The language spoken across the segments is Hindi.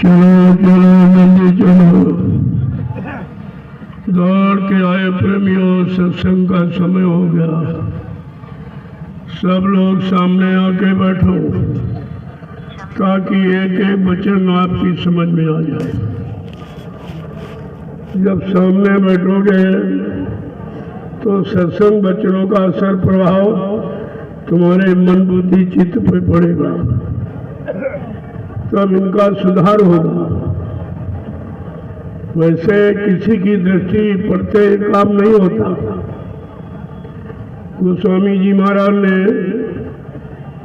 चलो चलो जल्दी चलो। दौड़ के आए प्रेमियों, सत्संग का समय हो गया। सब लोग सामने आके बैठो ताकि एक एक वचन आपकी समझ में आ जाए। जब सामने बैठोगे तो सत्संग वचनों का असर प्रभाव तुम्हारे मन बुद्धि चित्त पे पड़ेगा, तब इनका सुधार होगा। वैसे किसी की दृष्टि पड़ते काम नहीं होता। गोस्वामी जी महाराज ने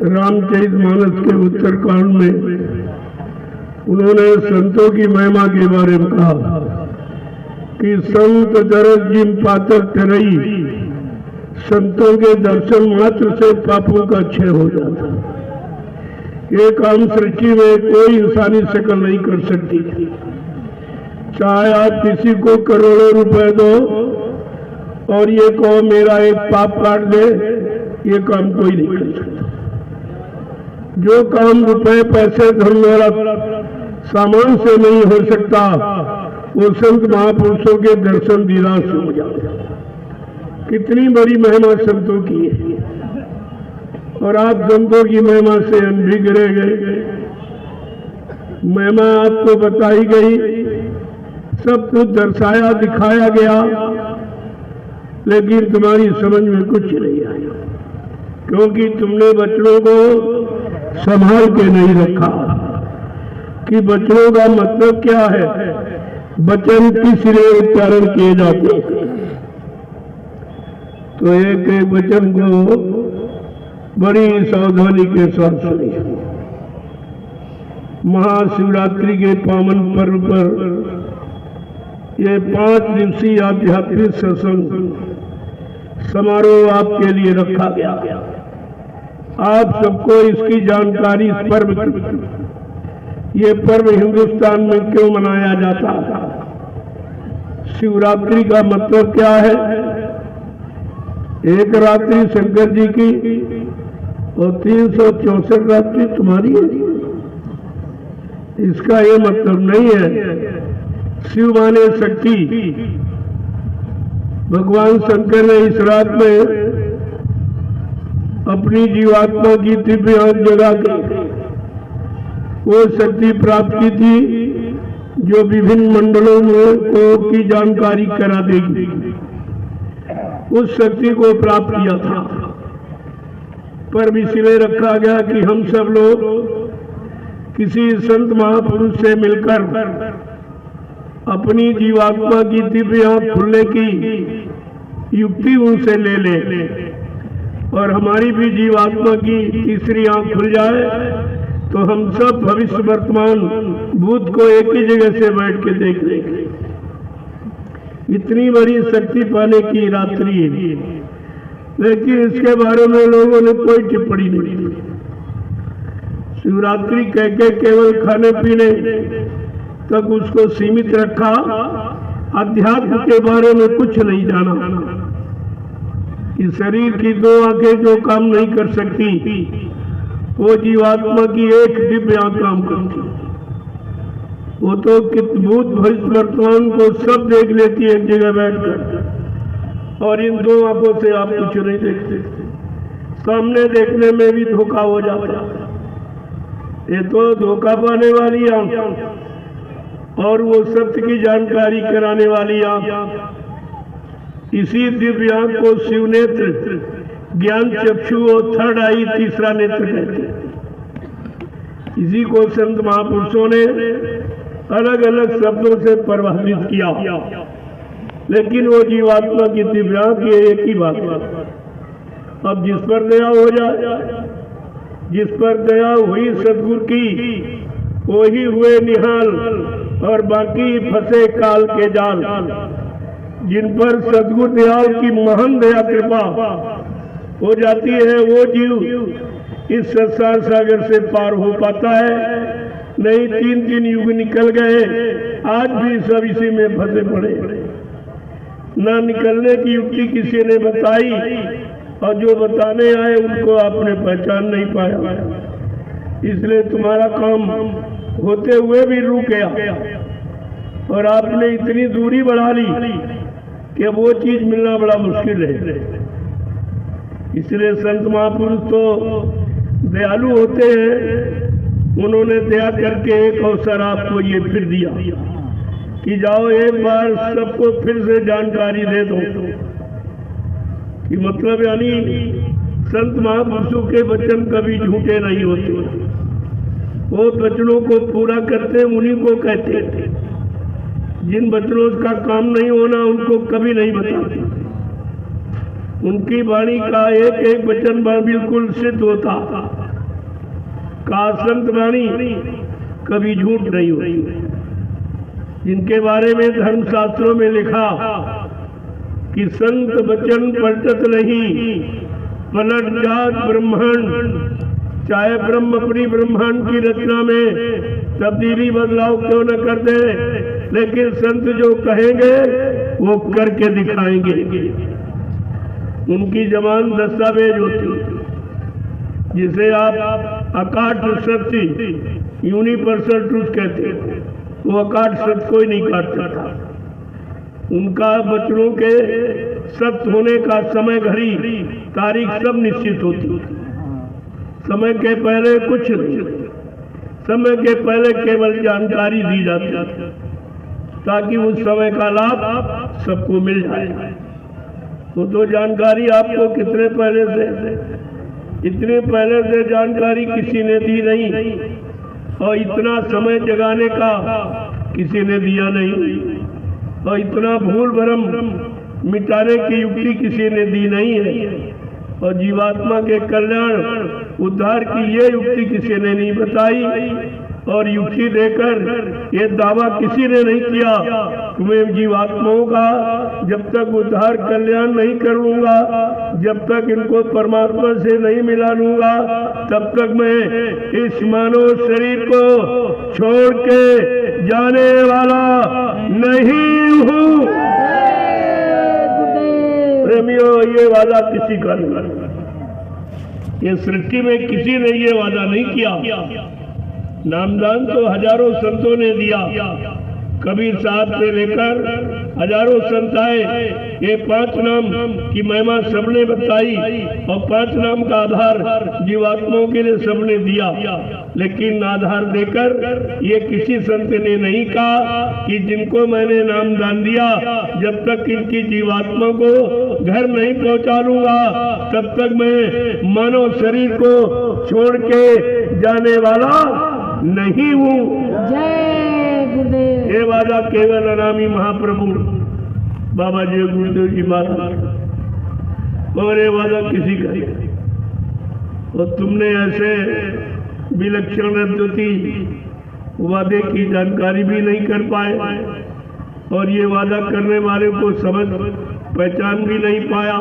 रामचरितमानस के उत्तरकांड में उन्होंने संतों की महिमा के बारे में कहा कि संत दरस जिम पातर तरई, संतों के दर्शन मात्र से पापों का क्षय हो जाता। ये काम सृष्टि में कोई इंसानी शक्ल नहीं कर सकती। चाहे आप किसी को करोड़ों रुपए दो और ये कहो मेरा एक पाप काट दे, ये काम कोई नहीं कर सकता। जो काम रुपए पैसे धन दौलत सामान से नहीं हो सकता, वो संत महापुरुषों के दर्शन दीदार से हो जाता। कितनी बड़ी महिमा संतों की है, और आप संतों की महिमा से अनभिज्ञ रह गए। महिमा आपको बताई गई, सब कुछ दर्शाया दिखाया गया, लेकिन तुम्हारी समझ में कुछ नहीं आया, क्योंकि तुमने बच्चों को संभाल के नहीं रखा कि बच्चों का मतलब क्या है, वचन किस लिए उच्चारण किए जाते हैं। तो एक एक वचन को बड़ी सावधानी के साथ सुनिए। महाशिवरात्रि के पावन पर्व पर यह 5 दिवसीय आध्यात्मिक सत्संग समारोह आपके लिए रखा गया। आप सबको इसकी जानकारी, इस पर्व की, ये पर्व हिंदुस्तान में क्यों मनाया जाता है, शिवरात्रि का मतलब क्या है। एक रात्रि शंकर जी की और 364 रात्रि तुम्हारी है। इसका ये मतलब नहीं है। शिव माने शक्ति। भगवान शंकर ने इस रात में अपनी जीवात्मा की दिव्य आंख जगा के वो शक्ति प्राप्त की थी जो विभिन्न मंडलों में को की जानकारी करा देगी। उस शक्ति को प्राप्त किया था, पर इसलिए रखा गया कि हम सब लोग किसी संत महापुरुष से मिलकर अपनी जीवात्मा की दिव्य आंख खुलने की युक्ति उनसे ले ले, और हमारी भी जीवात्मा की तीसरी आंख खुल जाए तो हम सब भविष्य वर्तमान भूत को एक ही जगह से बैठ के देख लेंगे। इतनी बड़ी शक्ति पाने की रात्रि है, लेकिन इसके बारे में लोगों ने कोई टिप्पणी नहीं की। शिवरात्रि कह के केवल खाने पीने तक उसको सीमित रखा, अध्यात्म के बारे में कुछ नहीं जाना। इस शरीर की 2 आंखें जो काम नहीं कर सकती, वो जीवात्मा की एक दिव्य आंख काम करती। वो तो भूत भविष्य वर्तमान को सब देख लेती है एक जगह बैठकर, और इन 2 आंखों से आप कुछ नहीं देखते। सामने देखने में भी धोखा हो जाता। ये तो धोखा पाने वाली आंख, और वो सत्य की जानकारी कराने वाली आंख। इसी दिव्य आंख को शिव नेत्र, ज्ञान चक्षु और थर्ड आई, तीसरा नेत्र कहते हैं। इसी को संत महापुरुषों ने अलग अलग शब्दों से परिभाषित किया, लेकिन वो जीवात्मा की दिव्य आंख ये एक ही बात है। अब जिस पर दया हो जाए, जिस पर दया हुई सदगुरु की, वही हुए निहाल, और बाकी फंसे काल के जाल। जिन पर सदगुरु दयाल की महान दया कृपा हो जाती है, वो जीव इस संसार सागर से पार हो पाता है। नहीं 3 युग निकल गए, आज भी सब इसी में फंसे पड़े। ना निकलने की युक्ति किसी ने बताई, और जो बताने आए उनको आपने पहचान नहीं पाया। इसलिए तुम्हारा काम होते हुए भी रुक गया और आपने इतनी दूरी बढ़ा ली कि अब वो चीज मिलना बड़ा मुश्किल है। इसलिए संत महापुरुष तो दयालु होते हैं। उन्होंने दया करके एक अवसर आपको ये फिर दिया कि जाओ एक बार सबको फिर से जानकारी दे दो कि मतलब यानी संत महापुरुषों के वचन कभी झूठे नहीं होते। वो वचनों को पूरा करते उन्हीं को कहते थे। जिन वचनों का काम नहीं होना उनको कभी नहीं बताते। उनकी वाणी का एक एक वचन बिल्कुल सिद्ध होता। का संत वाणी कभी झूठ नहीं होती। जिनके बारे में धर्मशास्त्रों में लिखा कि संत वचन पलटत नहीं, पलट जात ब्रह्मांड। चाहे ब्रह्म अपनी ब्रह्मांड की रचना में तब्दीली बदलाव क्यों न कर दे, लेकिन संत जो कहेंगे वो करके दिखाएंगे। उनकी जबान दस्तावेज होती, जिसे आप अकाट सत्य यूनिवर्सल ट्रूथ कहते हैं। वो अकाट सत्य कोई नहीं काट सकता। उनका वचनों के सत्य होने का समय, घड़ी, तारीख सब निश्चित होती। समय के पहले कुछ नहीं, समय के पहले केवल जानकारी दी जाती ताकि उस समय का लाभ सबको मिल जाए। तो जानकारी आपको कितने पहले से, इतने पहले से जानकारी किसी ने दी नहीं और इतना समय जगाने का किसी ने दिया नहीं और इतना भूल भरम मिटाने की युक्ति किसी ने दी नहीं है और जीवात्मा के कल्याण उद्धार की ये युक्ति किसी ने नहीं बताई और युक्ति देकर ये दावा किसी ने नहीं किया कि मैं जीवात्माओं का जब तक उद्धार कल्याण नहीं कर लूंगा, जब तक इनको परमात्मा से नहीं मिला लूंगा, तब तक मैं इस मानव शरीर को छोड़ के जाने वाला नहीं हूँ। प्रेमियों, ये वादा किसी का नहीं, ये सृष्टि में किसी ने ये वादा नहीं किया। नामदान तो हजारों संतों ने दिया। कबीर साहब से लेकर हजारों संत आए। ये 5 नाम की महिमा सबने बताई और 5 नाम का आधार जीवात्माओं के लिए सबने दिया, लेकिन आधार देकर ये किसी संत ने नहीं कहा कि जिनको मैंने नाम दान दिया जब तक इनकी जीवात्मा को घर नहीं पहुंचा लूंगा तब तक मैं मानव शरीर को छोड़ के जाने वाला नहीं हूँ। जय गुरुदेव। ये वादा केवल अनामी महाप्रभु बाबा जय गुरुदेव जी महाराज और ये वादा किसी का नहीं। और तुमने ऐसे विलक्षण अद्वितीय वादे की जानकारी भी नहीं कर पाए और ये वादा करने वाले को समझ पहचान भी नहीं पाया,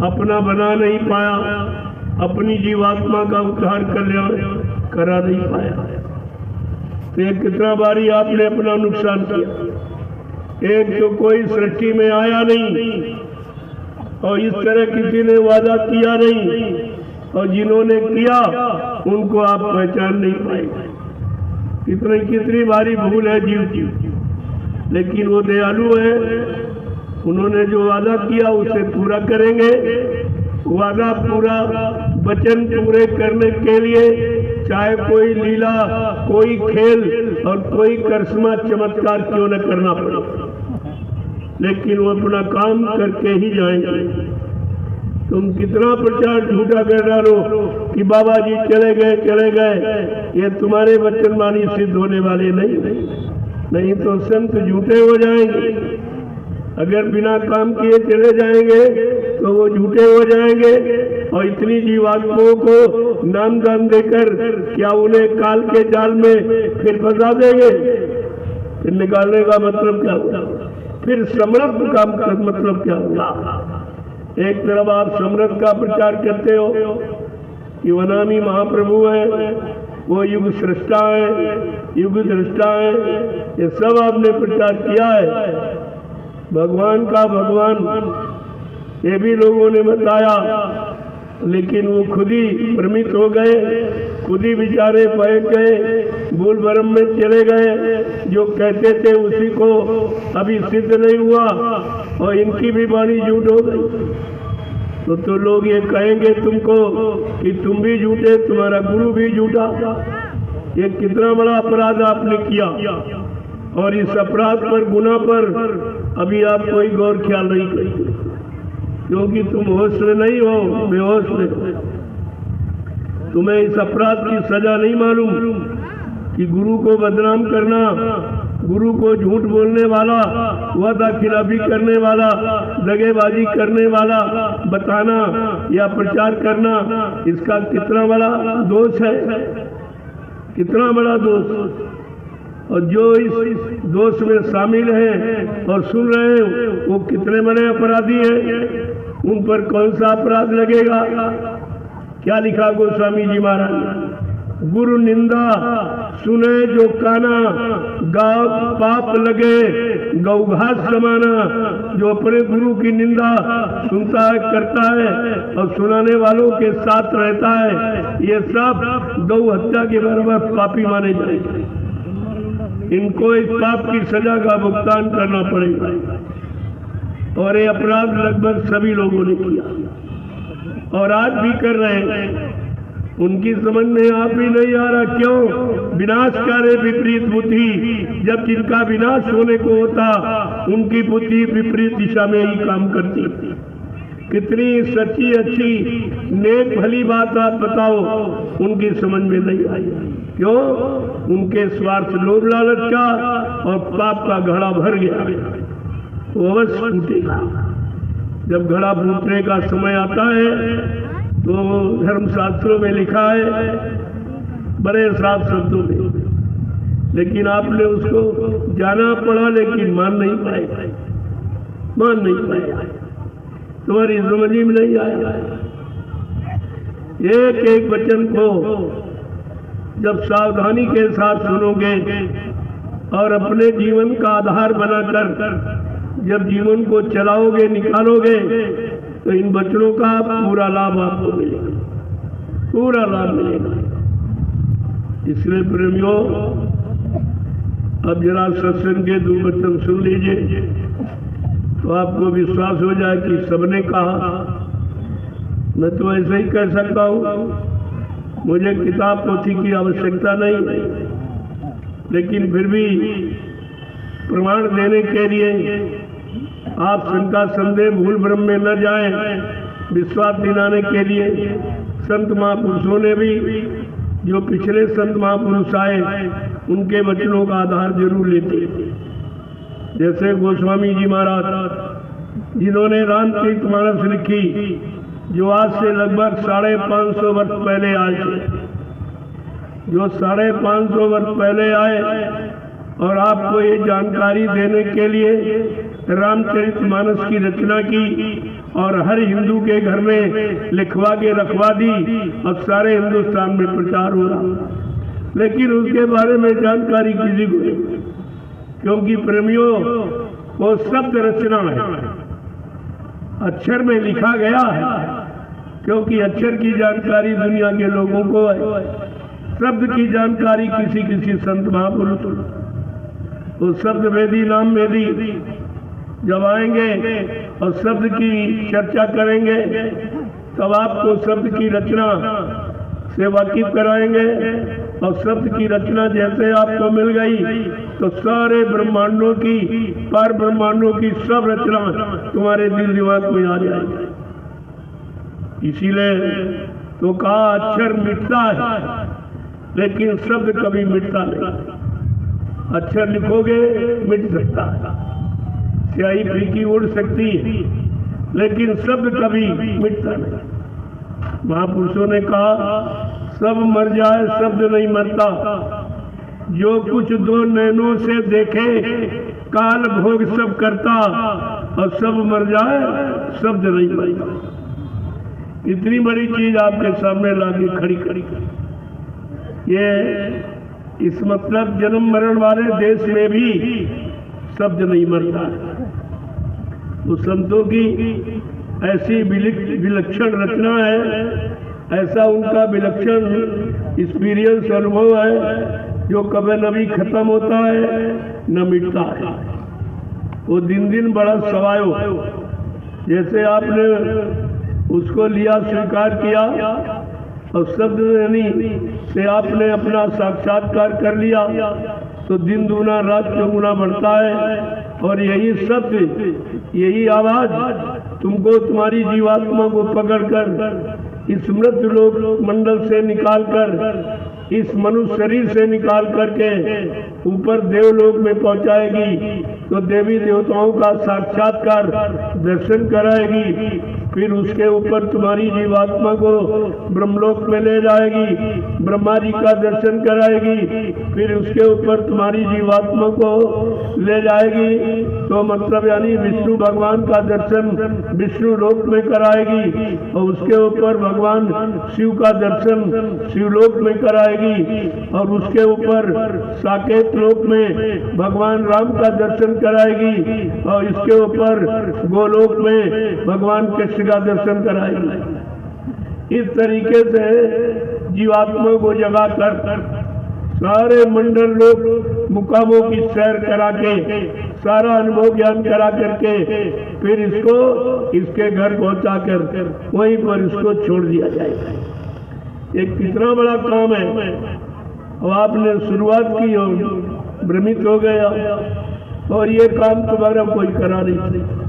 अपना बना नहीं पाया, अपनी जीवात्मा का उद्धार कल्याण करा नहीं पाया। तो ये कितना बारी आपने अपना नुकसान किया। एक तो कोई सृष्टि में आया नहीं और इस तरह किसी ने वादा किया नहीं और जिन्होंने किया उनको आप पहचान नहीं पाए। कितनी बारी भूल है जीव की, लेकिन वो दयालु है। उन्होंने जो वादा किया उसे पूरा करेंगे। वादा पूरा, वचन पूरे करने के लिए चाहे कोई लीला, कोई खेल और कोई करिश्मा चमत्कार क्यों न करना पड़े, लेकिन वो अपना काम करके ही जाएंगे। तुम कितना प्रचार झूठा कर डालो कि बाबा जी चले गए, ये तुम्हारे वचन वाणी सिद्ध होने वाले नहीं तो संत झूठे हो जाएंगे। अगर बिना काम किए चले जाएंगे तो वो झूठे हो जाएंगे और इतनी जीवात्माओं को नाम दान देकर क्या उन्हें काल के जाल में फिर फंसा देंगे? फिर निकालने का मतलब क्या होगा? फिर समृद्ध काम का मतलब क्या होगा? एक तरफ आप समृद्ध का प्रचार करते हो कि वनामी महाप्रभु है, वो युग सृष्टा है, युग दृष्टा है, ये सब आपने प्रचार किया है। भगवान का भगवान ये भी लोगों ने बताया, लेकिन वो खुद ही भ्रमित हो गए खुद ही बेचारे बह गए, भूल भरम में चले गए। जो कहते थे उसी को अभी सिद्ध नहीं हुआ और इनकी भी वाणी झूठ हो गई। तो लोग ये कहेंगे तुमको कि तुम भी झूठे, तुम्हारा गुरु भी झूठा। ये कितना बड़ा अपराध आपने किया, और इस अपराध पर, गुनाह पर अभी आप कोई गौर ख्याल नहीं करते, क्योंकि तुम होश में नहीं हो, बेहोश में। तुम्हें इस अपराध की सजा नहीं मालूम कि गुरु को बदनाम करना, गुरु को झूठ बोलने वाला, वादा खिलाफी करने वाला, दगेबाजी करने वाला बताना या प्रचार करना, इसका कितना बड़ा दोष है, कितना बड़ा दोष। और जो इस दोष में शामिल हैं और सुन रहे हैं वो कितने बड़े अपराधी हैं, उन पर कौन सा अपराध लगेगा। क्या लिखा गोस्वामी जी महाराज, गुरु निंदा सुने जो काना, गाँव पाप लगे गौघास समाना। जो अपने गुरु की निंदा सुनता है, करता है और सुनाने वालों के साथ रहता है, ये सब गौ हत्या के बराबर पापी माने जाएंगे। इनको इस पाप की सजा का भुगतान करना पड़ेगा, और ये अपराध लगभग सभी लोगों ने किया और आज भी कर रहे हैं। उनकी समझ में आप ही नहीं आ रहा, क्यों? विनाशकारी विपरीत बुद्धि। जब जिनका विनाश होने को होता, उनकी बुद्धि विपरीत दिशा में ही काम करती। कितनी सच्ची अच्छी नेक भली बात आप बताओ, उनकी समझ में नहीं आई। क्यों? उनके स्वार्थ, लोभ लालच का और पाप का घड़ा भर गया। वो अवश्य फूटेगा। जब घड़ा फूटने का समय आता है तो धर्मशास्त्रों में लिखा है बड़े साफ शब्दों में, लेकिन आपने उसको जाना पड़ा लेकिन मान नहीं पाए, मान नहीं पाए, तुम्हारी समझ में नहीं आया। एक एक वचन को जब सावधानी के साथ सुनोगे और अपने जीवन का आधार बनाकर जब जीवन को चलाओगे, निकालोगे, तो इन वचनों का पूरा लाभ आपको मिलेगा, पूरा लाभ मिलेगा। इसलिए प्रेमियों, अब जरा सत्संग के दो वचन सुन लीजिए तो आपको विश्वास हो जाए कि सबने कहा। मैं तो ऐसे ही कह सकता हूँ, मुझे किताब पोथी की आवश्यकता नहीं, लेकिन फिर भी प्रमाण देने के लिए आप शंका संदेह भूल भ्रम में न जाएं, विश्वास दिलाने के लिए संत महापुरुषों ने भी, जो पिछले संत महापुरुष आए, उनके वचनों का आधार जरूर लेते। जैसे गोस्वामी जी महाराज, जिन्होंने रामचरितमानस लिखी, जो आज से लगभग 550 वर्ष पहले आए थे, जो 550 वर्ष पहले आए और आपको ये जानकारी देने के लिए रामचरितमानस की रचना की और हर हिंदू के घर में लिखवा के रखवा दी और सारे हिंदुस्तान में प्रचार हो रहा। लेकिन उसके बारे में जानकारी किसी को नहीं, क्योंकि प्रेमियों वो शब्द रचना है, अक्षर में लिखा गया है। क्योंकि अक्षर की जानकारी दुनिया के लोगों को है, शब्द की जानकारी किसी किसी संत महापुरुष। तो शब्द वेदी, नाम वेदी जब आएंगे और शब्द की चर्चा करेंगे, तब आपको शब्द की रचना से वाकिफ कराएंगे। और शब्द की रचना जैसे आपको मिल गई तो सारे ब्रह्मांडों की, पर ब्रह्मांडों की सब रचना तुम्हारे दिल दिमाग में आ जाएगी। इसीलिए तो कहा अक्षर मिटता है, लेकिन शब्द कभी मिटता नहीं। अक्षर लिखोगे मिट सकता है, स्याही फीकी उड़ सकती है, लेकिन शब्द कभी मिटता नहीं। महापुरुषों ने कहा सब मर जाए, शब्द नहीं मरता। जो कुछ दो नैनों से देखे, काल भोग सब करता, और सब मर जाए, शब्द नहीं मरता। इतनी बड़ी चीज आपके सामने लाके खड़ी करी। ये इस मतलब जन्म मरण वाले देश में भी शब्द नहीं मरता। तो संतों की ऐसी विलक्षण रचना है ऐसा उनका विलक्षण एक्सपीरियंस अनुभव है जो कभी न भी खत्म होता है न मिटता है। वो दिन दिन बड़ा सवायो, जैसे आपने उसको लिया, स्वीकार किया और शब्द से आपने अपना साक्षात्कार कर लिया तो दिन दूना रात चौगुना बढ़ता है। और यही सत्य, यही आवाज तुमको तुम्हारी जीवात्मा को पकड़कर इस मृत लोक मंडल से निकालकर, इस मनुष्य शरीर से निकाल करके ऊपर देवलोक में पहुंचाएगी, तो देवी देवताओं का साक्षात्कार दर्शन कराएगी। फिर उसके ऊपर तुम्हारी जीवात्मा को ब्रह्मलोक में ले जाएगी, ब्रह्मा जी का दर्शन कराएगी। फिर उसके ऊपर तुम्हारी जीवात्मा को ले जाएगी तो मतलब यानी विष्णु भगवान का दर्शन विष्णु लोक में कराएगी, और उसके ऊपर भगवान शिव का दर्शन शिवलोक में कराएगी, और उसके ऊपर साकेत लोक में भगवान राम का दर्शन कराएगी, और इसके ऊपर गोलोक में भगवान कृष्ण का दर्शन कराएगी। इस तरीके से जीवात्मा को जगा कर सारे मंडल लोग मुकामों की सैर करा के, सारा अनुभव ज्ञान करा करके फिर इसको इसके घर पहुंचा कर वहीं पर इसको छोड़ दिया जाएगा। ये कितना बड़ा काम है। अब आपने शुरुआत की और भ्रमित हो गया, और ये काम तुम्हारा कोई करा नहीं सकता।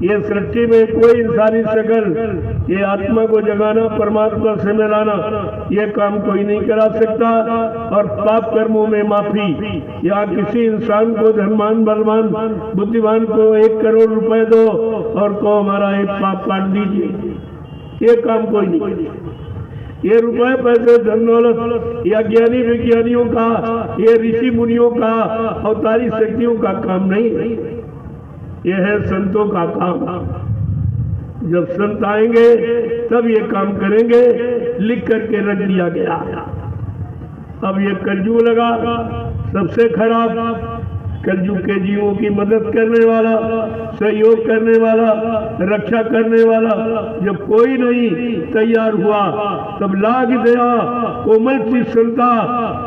ये सृष्टि में कोई इंसानी शकल ये आत्मा को जगाना, परमात्मा से मिलाना, ये काम कोई नहीं करा सकता। और पाप कर्मों में माफी, या किसी इंसान को धनवान बलवान बुद्धिमान को 1 करोड़ रुपए दो और को हमारा एक पाप काट दीजिए, ये काम कोई नहीं। ये रुपए पैसे धन दौलत या ज्ञानी विज्ञानियों का, ये ऋषि मुनियों का, अवतारी शक्तियों का काम नहीं है। यह है संतों का काम। जब संत आएंगे तब ये काम करेंगे, लिख करके रख दिया गया। अब ये कलयुग लगा, सबसे खराब कलयुग के जीवों की मदद करने वाला, सहयोग करने वाला, रक्षा करने वाला जब कोई नहीं तैयार हुआ, तब लाग दया कोमल सी संता,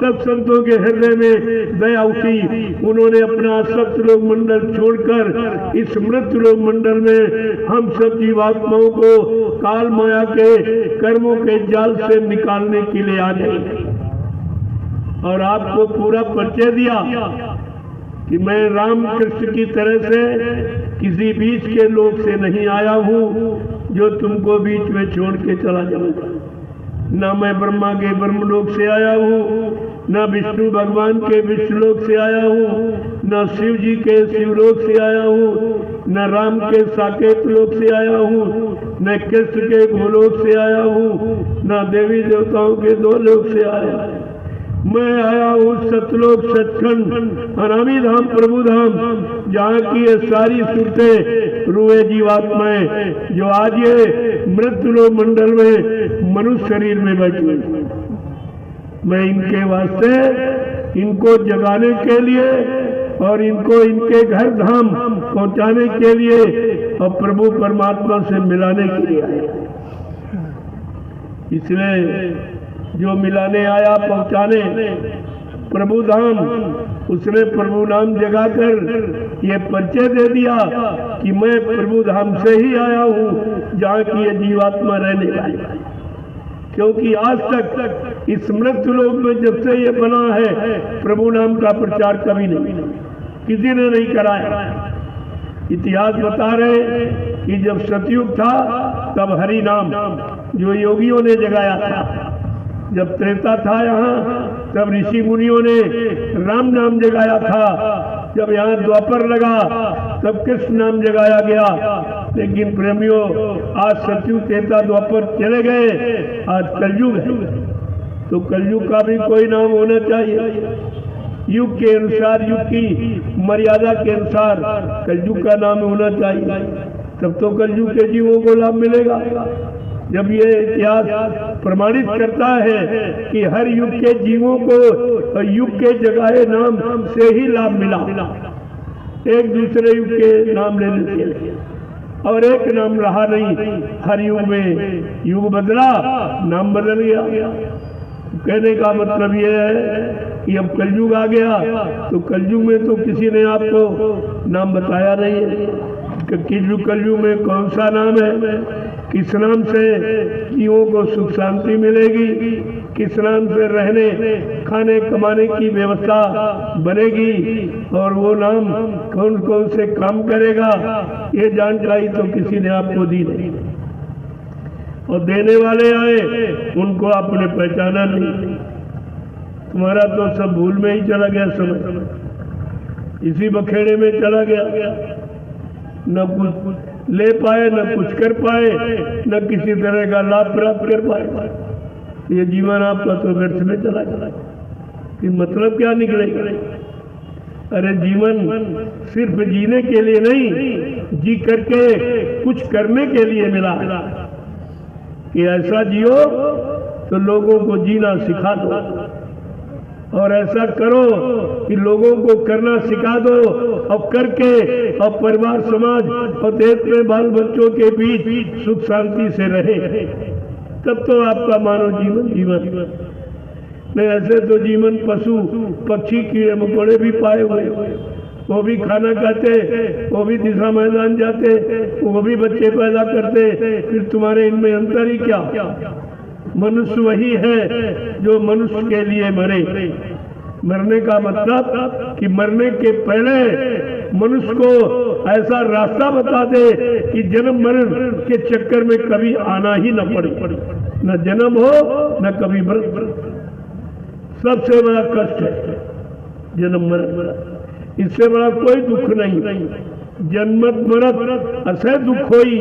तब संतों के हृदय में दया उठी। उन्होंने अपना सप्तलोक मंडल छोड़कर इस मृत लोक मंडल में हम सब जीवात्माओं को काल माया के कर्मों के जाल से निकालने के लिए आ गए, और आपको पूरा परिचय दिया कि मैं राम कृष्ण की तरह से किसी बीच के लोक से नहीं आया हूँ जो तुमको बीच में छोड़ के चला जाऊंगा। न मैं ब्रह्मा के ब्रह्मलोक से आया हूँ, न विष्णु भगवान के विष्णुलोक से आया हूँ, न शिव जी के शिवलोक से आया हूँ, न राम के साकेत लोक से आया हूँ, न कृष्ण के गोलोक से आया हूँ, न देवी देवताओं के 2 लोक से आया हूँ। मैं आया हूँ सतलोक सचखंड अनामी धाम प्रभु धाम, जहाँ की ये सारी सुरतें रूए जीवात्माएं जो आज ये मृत्यु मंडल में मनुष्य शरीर में बैठी हुई, मैं इनके वास्ते, इनको जगाने के लिए और इनको इनके घर धाम पहुंचाने के लिए और प्रभु परमात्मा से मिलाने के लिए आया। इसलिए जो मिलाने आया, पहुंचाने प्रभु धाम, उसने प्रभु नाम जगाकर ये परिचय दे दिया कि मैं प्रभु धाम से ही आया हूँ जहाँ की ये जीवात्मा रहने वाली है। क्योंकि आज तक इस मृत्यु लोक में जब से ये बना है, प्रभु नाम का प्रचार कभी नहीं, किसी ने नहीं कराया। इतिहास बता रहे कि जब सतयुग था तब हरि नाम जो योगियों ने जगाया था, जब त्रेता था यहाँ तब ऋषि मुनियों ने राम नाम जगाया था, जब यहाँ द्वापर लगा तब कृष्ण नाम जगाया गया। लेकिन प्रेमियों, आज सतयुग त्रेता द्वापर चले गए, आज कलयुग है, तो कलयुग का भी कोई नाम होना चाहिए। युग के अनुसार, युग की मर्यादा के अनुसार कलयुग का नाम होना चाहिए, तब तो कलयुग के जीवों को लाभ मिलेगा। जब ये इतिहास प्रमाणित करता है कि हर युग के जीवों को युग के जगाए नाम से ही लाभ मिला, एक दूसरे युग के नाम लेने से। और एक नाम रहा नहीं। हर युग में युग बदला, नाम बदल गया। कहने का मतलब यह है कि अब कलयुग आ गया, तो कलयुग में तो किसी ने आपको नाम बताया नहीं है कि कलयुग में कौन सा नाम है, किस नाम से जीवों को सुख शांति मिलेगी, किस नाम से रहने खाने कमाने की व्यवस्था बनेगी, और वो नाम कौन कौन से काम करेगा, ये जानकारी तो किसी ने आपको दी नहीं। और देने वाले आए, उनको आपने पहचाना नहीं। तुम्हारा तो सब भूल में ही चला गया समय, इसी बखेड़े में चला गया। न कुछ ले पाए, न कुछ कर पाए, न किसी तरह का लाभ प्राप्त कर पाए। ये जीवन आपका तो व्यर्थ में चला गया। कि मतलब क्या निकलेगा? अरे जीवन सिर्फ जीने के लिए नहीं, जी करके कुछ करने के लिए मिला कि ऐसा जियो तो लोगों को जीना सिखा दो, और ऐसा करो कि लोगों को करना सिखा दो, और करके और परिवार समाज और देश में बाल बच्चों के बीच सुख शांति से रहे, तब तो आपका मानव जीवन जीवन। नहीं ऐसे तो जीवन पशु पक्षी कीड़े मकोड़े भी पाए हुए, वो भी खाना खाते, वो भी दिशा मैदान जाते, वो भी बच्चे पैदा करते, फिर तुम्हारे इनमें अंतर ही क्या? मनुष्य वही है जो मनुष्य के लिए मरे। मरने का मतलब कि मरने के पहले मनुष्य को ऐसा रास्ता बता दे कि जन्म मरण के चक्कर में कभी आना ही न पड़े, न जन्म हो न कभी मरण। सबसे बड़ा कष्ट है जन्म मरण, इससे बड़ा कोई दुख नहीं। जन्मत मरत असह दुख होई,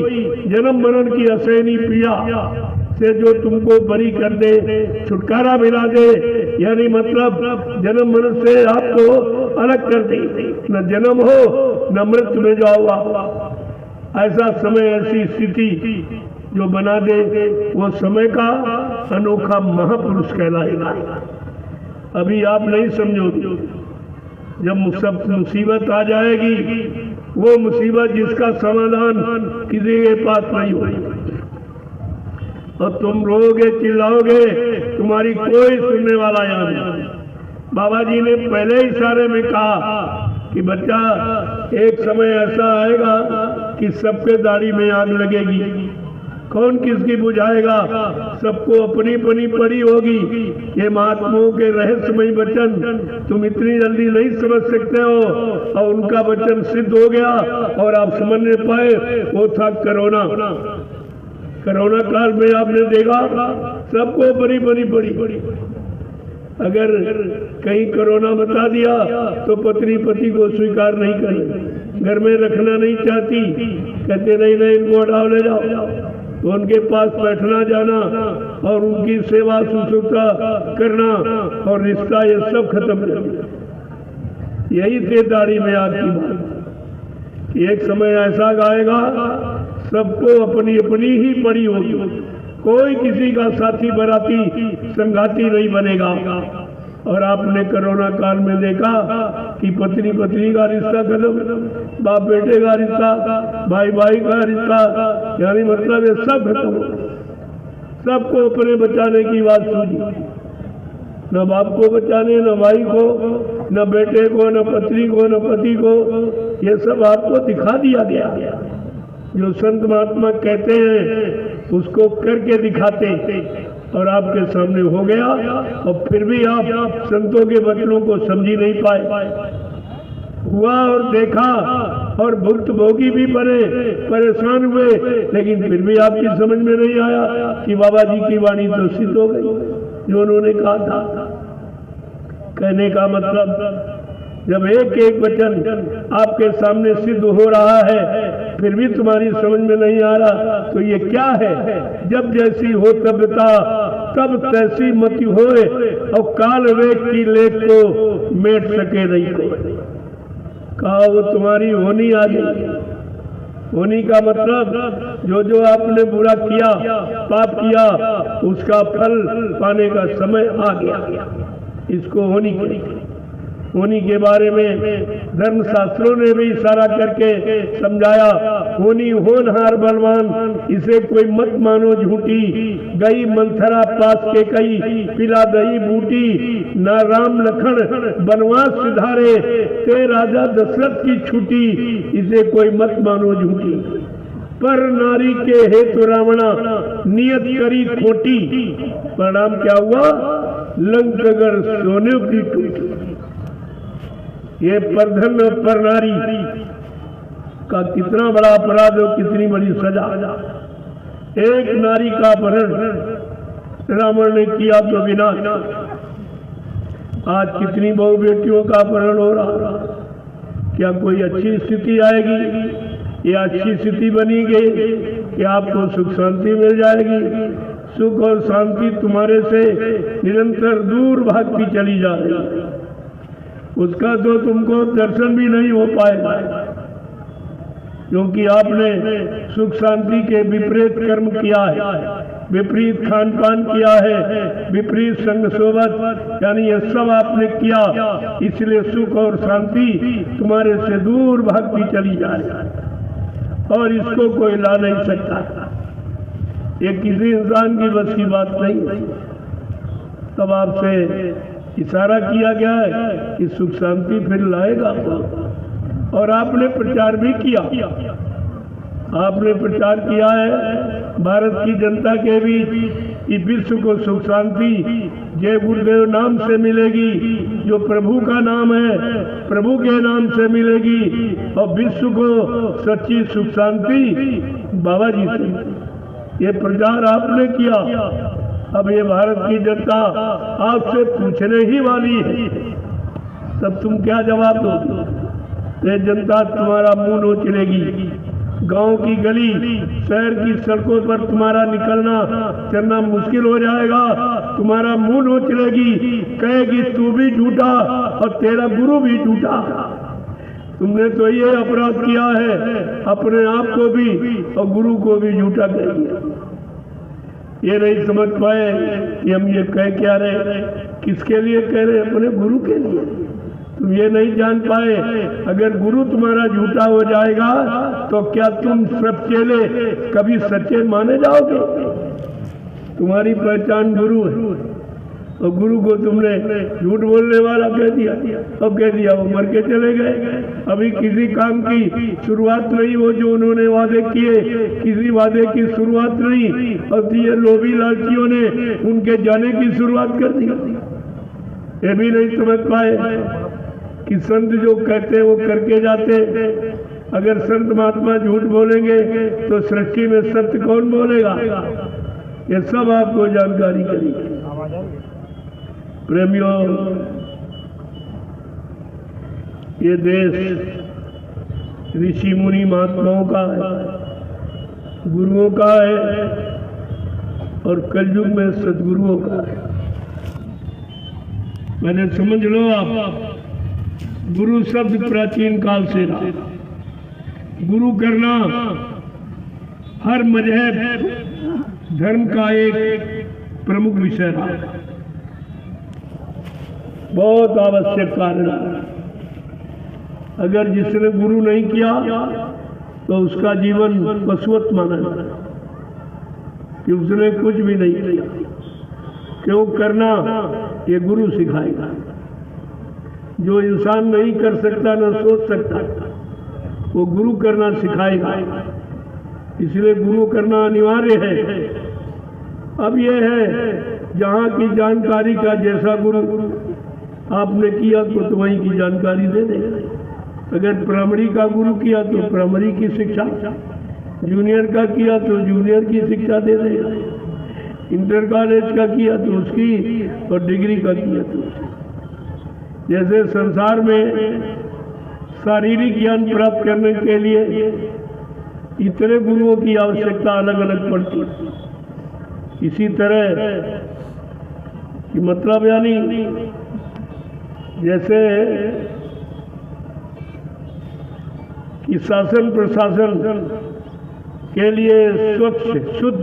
जन्म मरण की असहनी पीड़ा से जो तुमको बरी कर दे, छुटकारा मिला दे, यानी मतलब जन्म मरण से आपको अलग कर दे, न जन्म हो न मृत्यु में जाओ। ऐसा समय, ऐसी स्थिति जो बना दे, वो समय का अनोखा महापुरुष कहलाएगा। अभी आप नहीं समझोगे, जब सब मुसीबत आ जाएगी, वो मुसीबत जिसका समाधान किसी के पास नहीं होगी, और तुम रोओगे चिल्लाओगे, तुम्हारी कोई सुनने वाला यहाँ नहीं। बाबा जी ने पहले इशारे में कहा कि बच्चा एक समय ऐसा आएगा कि सबके दाढ़ी में आग लगेगी, कौन किसकी बुझाएगा, सबको अपनी अपनी पड़ी होगी। ये महात्माओं के रहस्यमय वचन तुम इतनी जल्दी नहीं समझ सकते हो, और उनका वचन सिद्ध हो गया और आप समझ नहीं पाए। वो था कोरोना। कोरोना काल में आपने देखा सबको बड़ी बड़ी पड़ी। अगर कहीं कोरोना बता दिया तो पत्नी पति को स्वीकार नहीं करे, घर में रखना नहीं चाहती, कहते नहीं नहीं इनको हटाओ ले जाओ, तो उनके पास बैठना जाना और उनकी सेवा शुश्रूषा करना और रिश्ता, ये सब खत्म हो गया। यही थे दाढ़ी में आग की बात। एक समय ऐसा आएगा सबको अपनी अपनी ही पड़ी होगी, कोई किसी का साथी बराती संगाती नहीं बनेगा। और आपने कोरोना काल में देखा कि पत्नी पत्नी का रिश्ता खत्म, बाप बेटे का रिश्ता, भाई भाई का रिश्ता, यानी मतलब ये सब खत्म। सबको अपने बचाने की बात सूझी, न बाप को बचाने, न भाई को, न बेटे को, न पत्नी को, न पति को, ये सब आपको दिखा दिया गया। जो संत महात्मा कहते हैं उसको करके दिखाते, और आपके सामने हो गया, और फिर भी आप संतों के वचनों को समझी नहीं पाए। हुआ और देखा और भुक्त भोगी भी बने, परेशान हुए, लेकिन फिर भी आपकी समझ में नहीं आया कि बाबा जी की वाणी तो सिद्ध हो गई जो उन्होंने कहा था। कहने का मतलब जब एक एक वचन आपके सामने सिद्ध हो रहा है, फिर भी तुम्हारी समझ में नहीं आ रहा, तो ये क्या है? जब जैसी हो तबता तब तैसी मति होए, और काल वेग की लेख को मेट सके नहीं कोई। कहा वो तुम्हारी होनी आ गई। होनी का मतलब जो जो आपने बुरा किया, पाप किया, उसका फल पाने का समय आ गया। इसको होनी कही। होनी के बारे में धर्म शास्त्रों ने भी इशारा करके समझाया। होनी होनहार बलवान, इसे कोई मत मानो झूठी। गई मंथरा पास के कई, पिला दही बूटी। ना राम लखन बनवास सिधारे, ते राजा दशरथ की छुटी। इसे कोई मत मानो झूठी। पर नारी के हेतु रावणा, नियत करी खोटी। परिणाम क्या हुआ? लंकगर सोने की टूटी। ये परधन और पर नारी का कितना बड़ा अपराध और कितनी बड़ी सजा। एक नारी का अपहरण रावण ने किया तो विनाश। आज कितनी बहु बेटियों का अपहरण हो रहा। क्या कोई अच्छी स्थिति आएगी? ये अच्छी स्थिति बनेगी कि आपको सुख शांति मिल जाएगी। सुख और शांति तुम्हारे से निरंतर दूर भागती चली जा रही है। उसका तो तुमको दर्शन भी नहीं हो पाएगा, क्योंकि आपने सुख शांति के विपरीत कर्म किया है, विपरीत खान पान किया है, विपरीत संग सोबत, यानी ये सब आपने किया। इसलिए सुख और शांति तुम्हारे से दूर भागती चली जा रही है और इसको कोई ला नहीं सकता। ये किसी इंसान की बस की बात नहीं है। तब आपसे इशारा किया गया है कि सुख शांति फिर लाएगा आपको। और आपने प्रचार भी किया। आपने प्रचार किया है भारत की जनता के बीच कि विश्व को सुख शांति जय गुरुदेव नाम से मिलेगी, जो प्रभु का नाम है प्रभु के नाम से मिलेगी, और विश्व को सच्ची सुख शांति बाबा जी से। ये प्रचार आपने किया। अब ये भारत की जनता आपसे पूछने ही वाली है, तब तुम क्या जवाब दोगे? ये जनता तुम्हारा मुंह नोच लेगी। गांव की गली शहर की सड़कों पर तुम्हारा निकलना चलना मुश्किल हो जाएगा। तुम्हारा मुंह नोच लेगी, कहेगी तू भी झूठा और तेरा गुरु भी झूठा। तुमने तो ये अपराध किया है, अपने आप को भी और गुरु को भी झूठा कह दिया। ये नहीं समझ पाए कि हम ये कह क्या रहे, किसके लिए कह रहे? अपने गुरु के लिए। तुम ये नहीं जान पाए, अगर गुरु तुम्हारा झूठा हो जाएगा तो क्या तुम सब चेले कभी सच्चे माने जाओगे? तुम्हारी पहचान गुरु है और गुरु को तुमने झूठ बोलने वाला कह दिया और कह दिया वो मर के चले गए। अभी किसी काम की शुरुआत नहीं, वो जो उन्होंने वादे किए किसी वादे की शुरुआत नहीं, और ये लोभी लालचियों ने उनके जाने की शुरुआत कर दी। ये भी नहीं समझ पाए कि संत जो कहते हैं वो करके जाते। अगर संत महात्मा झूठ बोलेंगे तो सृष्टि में सत्य कौन बोलेगा? ये सब आपको जानकारी करेगी। प्रेमियों, ये देश ऋषि मुनि महात्माओं का है, गुरुओं का है और कलयुग में सदगुरुओं का है। मैंने समझ लो आप, गुरु शब्द प्राचीन काल से रहा। गुरु करना हर मजहब धर्म का एक प्रमुख विषय रहा, बहुत आवश्यक कारण है। अगर जिसने गुरु नहीं किया तो उसका जीवन पशुवत माना जाता, कि उसने कुछ भी नहीं किया। क्यों करना? ये गुरु सिखाएगा। जो इंसान नहीं कर सकता न सोच सकता, वो गुरु करना सिखाएगा। इसलिए गुरु करना अनिवार्य है। अब ये है जहाँ की जानकारी का जैसा गुरु आपने किया तो वहीं की जानकारी दे दे। अगर प्राइमरी का गुरु किया तो प्राइमरी की शिक्षा, जूनियर का किया तो जूनियर की शिक्षा दे देगा, इंटर कॉलेज का किया तो उसकी, और डिग्री का किया तो उसकी। जैसे संसार में शारीरिक ज्ञान प्राप्त करने के लिए इतने गुरुओं की आवश्यकता अलग अलग पड़ती है, इसी तरह कि मतलब यानी जैसे कि शासन प्रशासन के लिए स्वच्छ शुद्ध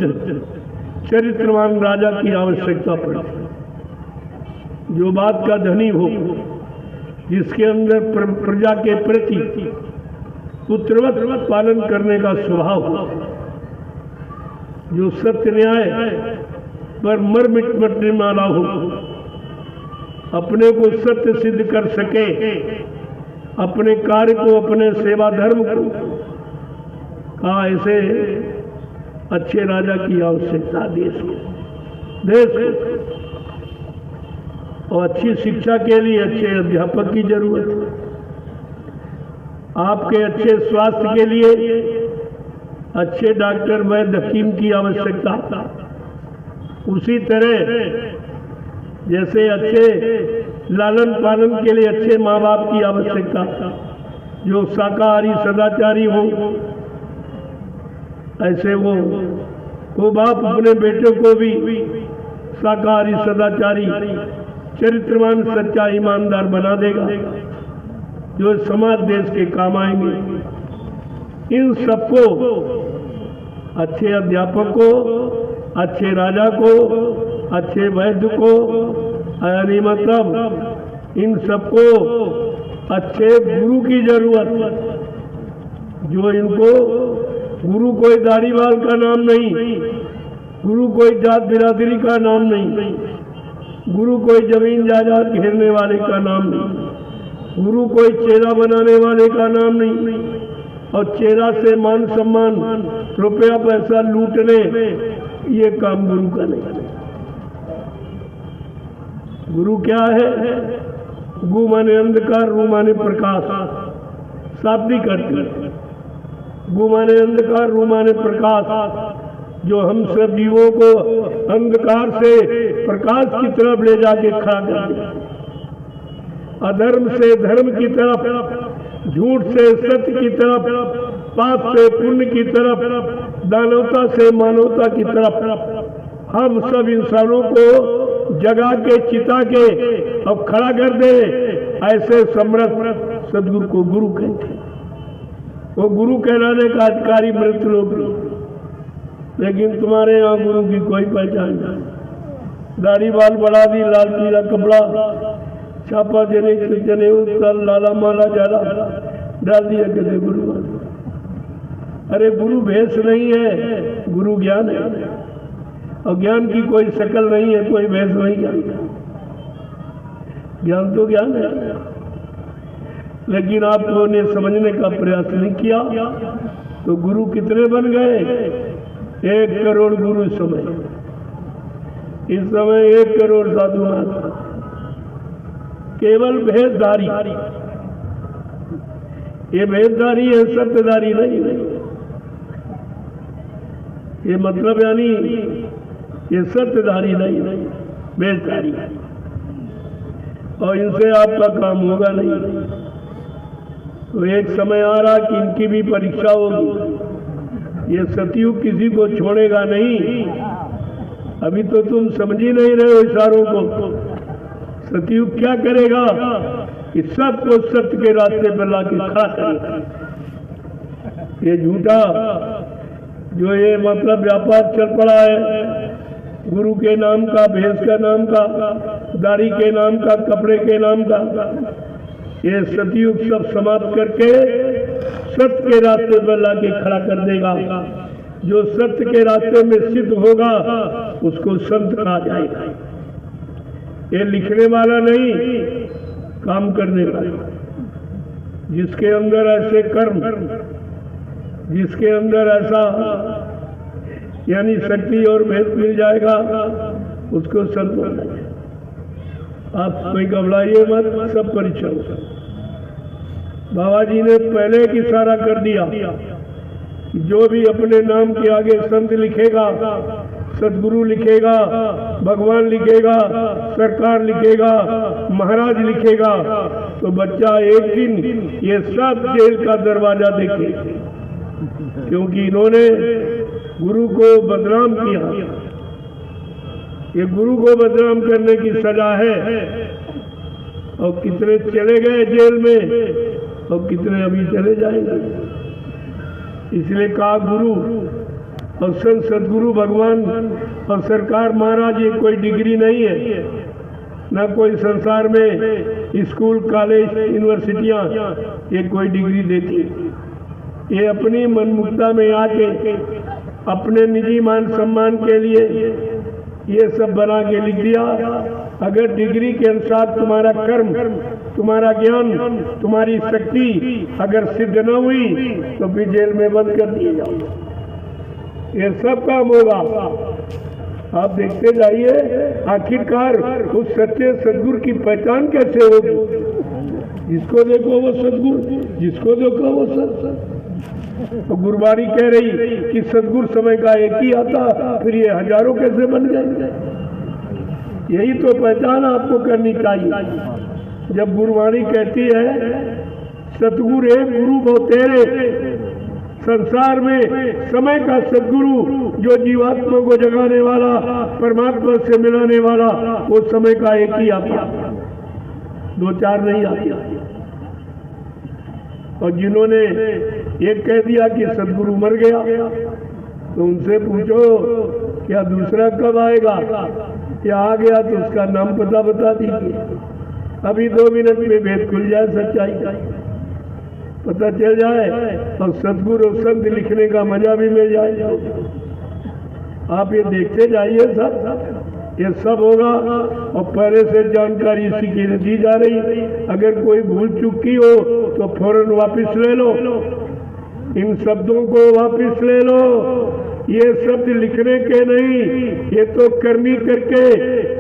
चरित्रवान राजा की आवश्यकता पड़ती, जो बात का धनी हो, जिसके अंदर प्रजा के प्रति पुत्रवत पालन करने का स्वभाव हो, जो सत्य न्याय पर मर मिटने वाला हो, अपने को सत्य सिद्ध कर सके, अपने कार्य को, अपने सेवा धर्म को का ऐसे अच्छे राजा की आवश्यकता देश को और अच्छी शिक्षा के लिए अच्छे अध्यापक की जरूरत है। आपके अच्छे स्वास्थ्य के लिए अच्छे डॉक्टर वैद्य हकीम की आवश्यकता, उसी तरह जैसे अच्छे लालन पालन के लिए अच्छे माँ बाप की आवश्यकता, जो शाकाहारी सदाचारी हो, ऐसे वो बाप अपने बेटे को भी शाकाहारी सदाचारी चरित्रवान सच्चा ईमानदार बना देगा, जो समाज देश के काम आएंगे। इन सबको, अच्छे अध्यापक को, अच्छे राजा को, अच्छे वैद्य को, यानी मतलब इन सबको अच्छे गुरु की जरूरत, जो इनको, गुरु कोई दाढ़ीवाल का नाम नहीं, गुरु कोई जात बिरादरी का नाम नहीं, गुरु कोई जमीन जायदाद घेरने वाले का नाम नहीं, गुरु कोई चेला बनाने वाले का नाम नहीं, और चेला से मान सम्मान रुपया पैसा लूटने, ये काम गुरु का नहीं। गुरु क्या है? गु माने अंधकार, रू माने प्रकाश, शाब्दिक अर्थ। गु माने अंधकार, रू माने प्रकाश, जो हम सब जीवों को अंधकार से प्रकाश की तरफ ले जाके खड़ा कर दे, अधर्म से धर्म की तरफ, झूठ से सत्य की तरफ, पाप से पुण्य की तरफ, दानवता से मानवता की तरफ हम सब इंसानों को जगा के, चिता के अब खड़ा कर दे। ऐसे समर्थ सदगुरु को गुरु कहते हैं। वो गुरु कहलाने का अधिकारी मृत लोग, लेकिन तुम्हारे यहाँ गुरु की कोई पहचान नहीं। दाढ़ी बाल बढ़ा दी, लाल पीला कपड़ा, छापा जने उत्तर लाला माला जाला डाल दिया, कहते गुरु मान। अरे गुरु भेष नहीं है, गुरु ज्ञान है, और ज्ञान की कोई शकल नहीं है, कोई भेष नहीं। ज्ञान तो ज्ञान है, लेकिन आप लोगों ने समझने का प्रयास नहीं किया। तो गुरु कितने बन गए? 1 करोड़ गुरु इस समय 1 करोड़ साधु महात्मा, केवल भेदधारी। ये भेदधारी है, सत्यधारी नहीं। ये मतलब यानी ये सत्यधारी नहीं, भेदधारी, और इनसे आपका काम होगा नहीं। तो एक समय आ रहा कि इनकी भी परीक्षा होगी। ये सतयुग किसी को छोड़ेगा नहीं। अभी तो तुम समझ ही नहीं रहे हो इशारों को। सतयुग क्या करेगा? कि सबको सत्य के रास्ते पर लाके खड़ा करेगा। ये झूठा जो ये मतलब व्यापार चल पड़ा है, गुरु के नाम का, भेष का नाम का, दाढ़ी के नाम का, कपड़े के नाम का, ये सतयुग सब समाप्त करके सत्य के रास्ते पर लाके खड़ा कर देगा। जो सत्य के रास्ते में सिद्ध होगा उसको संत कहा जाएगा। ये लिखने वाला नहीं, काम करने वाला। जिसके अंदर ऐसे कर्म, जिसके अंदर ऐसा यानी शक्ति और भेद मिल जाएगा, उसको संत होना चाहिए। आप कोई घबराइए मत, सब परीक्षा होगा। बाबा जी ने पहले एक इशारा कर दिया, जो भी अपने नाम के आगे संत लिखेगा, सदगुरु लिखेगा, भगवान लिखेगा, सरकार लिखेगा, महाराज लिखेगा, तो बच्चा एक दिन ये सब जेल का दरवाजा देखे, क्योंकि इन्होंने गुरु को बदनाम किया। ये गुरु को बदनाम करने की सजा है। और कितने चले गए जेल में और कितने अभी चले जाएंगे। इसलिए कहा गुरु और संत सदगुरु भगवान और सरकार महाराज ये कोई डिग्री नहीं है, ना कोई संसार में स्कूल कॉलेज यूनिवर्सिटियां ये कोई डिग्री देती। ये अपनी मनमुक्ता में आके अपने निजी मान सम्मान के लिए ये सब बना के लिख दिया। अगर डिग्री के अनुसार तुम्हारा कर्म, तुम्हारा ज्ञान, तुम्हारी शक्ति अगर सिद्ध न हुई तो फिर जेल में बंद कर दिए जाओ। ये सब काम होगा। आप देखते जाइए आखिरकार उस सच्चे सदगुरु की पहचान कैसे होगी। जिसको देखो वो सदगुरु, जिसको देखो वो सत्संग। तो गुरबाणी कह रही कि सदगुरु समय का एक ही आता, फिर ये हजारों कैसे बन जाएंगे। यही तो पहचान आपको करनी चाहिए। जब गुरबाणी कहती है सतगुरु एक गुरु बहुतेरे, संसार में समय का सदगुरु जो जीवात्मा को जगाने वाला, परमात्मा से मिलाने वाला, वो समय का एक ही आता, दो चार नहीं आते। और जिन्होंने एक कह दिया कि सदगुरु मर गया, तो उनसे पूछो क्या दूसरा कब आएगा, क्या आ गया तो उसका नाम पता बता दीजिए। अभी 2 मिनट में भेद खुल जाए, सच्चाई का पता चल जाए और सदगुरु और संत लिखने का मजा भी मिल जाए। आप ये देखते जाइए, सब ये सब होगा और पहले से जानकारी इसी की दी जा रही। अगर कोई भूल चूक की हो तो फौरन वापस ले लो, इन शब्दों को वापस ले लो। ये शब्द लिखने के नहीं, ये तो करनी करके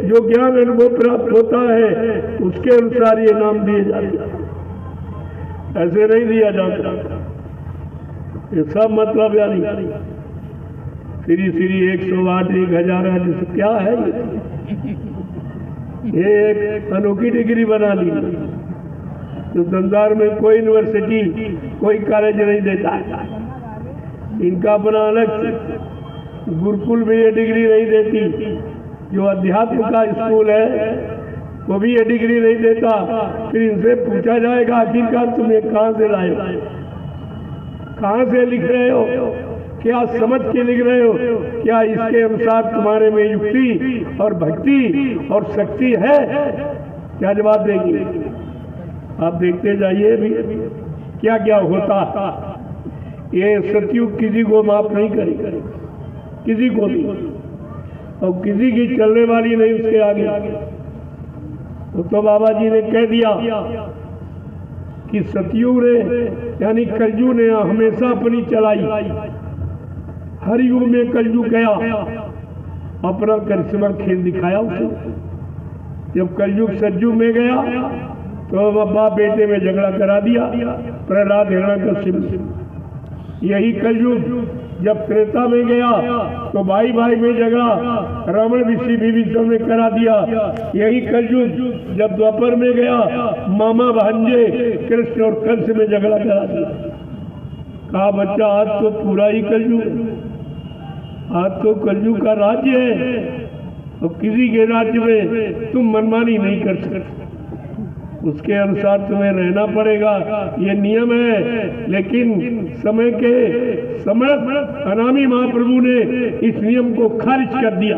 जो ज्ञान अनुभव प्राप्त होता है उसके अनुसार ये नाम दिए जाते हैं, ऐसे नहीं दिया जाता। ये सब मतलब यानी श्री श्री 108 1008 क्या है ये एक अनोखी डिग्री बना ली। तो संसार में कोई यूनिवर्सिटी, कोई कॉलेज नहीं देता। इनका अपना अलग गुरुकुल में ये डिग्री नहीं देती। जो अध्यात्म का स्कूल है वो भी ये डिग्री नहीं देता। फिर इनसे पूछा जाएगा आखिरकार तुम्हें कहाँ से लाए हो, कहाँ से लिख रहे हो, क्या समझ के लिख रहे हो, क्या इसके अनुसार तुम्हारे में युक्ति और भक्ति और शक्ति है, क्या जवाब देंगे। आप देखते जाइए भी क्या क्या होता। ये सतयुग किसी को माफ नहीं करेगा, किसी को भी, और किसी की चलने वाली नहीं उसके आगे। तो बाबा जी ने कह दिया कि सतयुग ने यानी कलयुग ने हमेशा अपनी चलाई। हर युग में कलयुग गया, अपना करिश्मा खेल दिखाया उसे। जब कलयुग सतयुग में गया तो बाप बेटे में झगड़ा करा दिया, प्रहलाद हिरण्यकश्यप। यही कलयुग जब त्रेता में गया तो भाई भाई में झगड़ा रावण विभीषण ने करा दिया। यही कलयुग जब द्वापर में गया मामा भांजे कृष्ण और कंस में झगड़ा करा दिया। कहा बच्चा आज तो पूरा ही कलयुग, आज तो कलयुग का राज्य है और किसी के राज्य में तुम मनमानी नहीं कर सकते, उसके अनुसार तुम्हें रहना पड़ेगा, ये नियम है। लेकिन समय के समर्थ अनामी महाप्रभु ने इस नियम को खारिज कर दिया।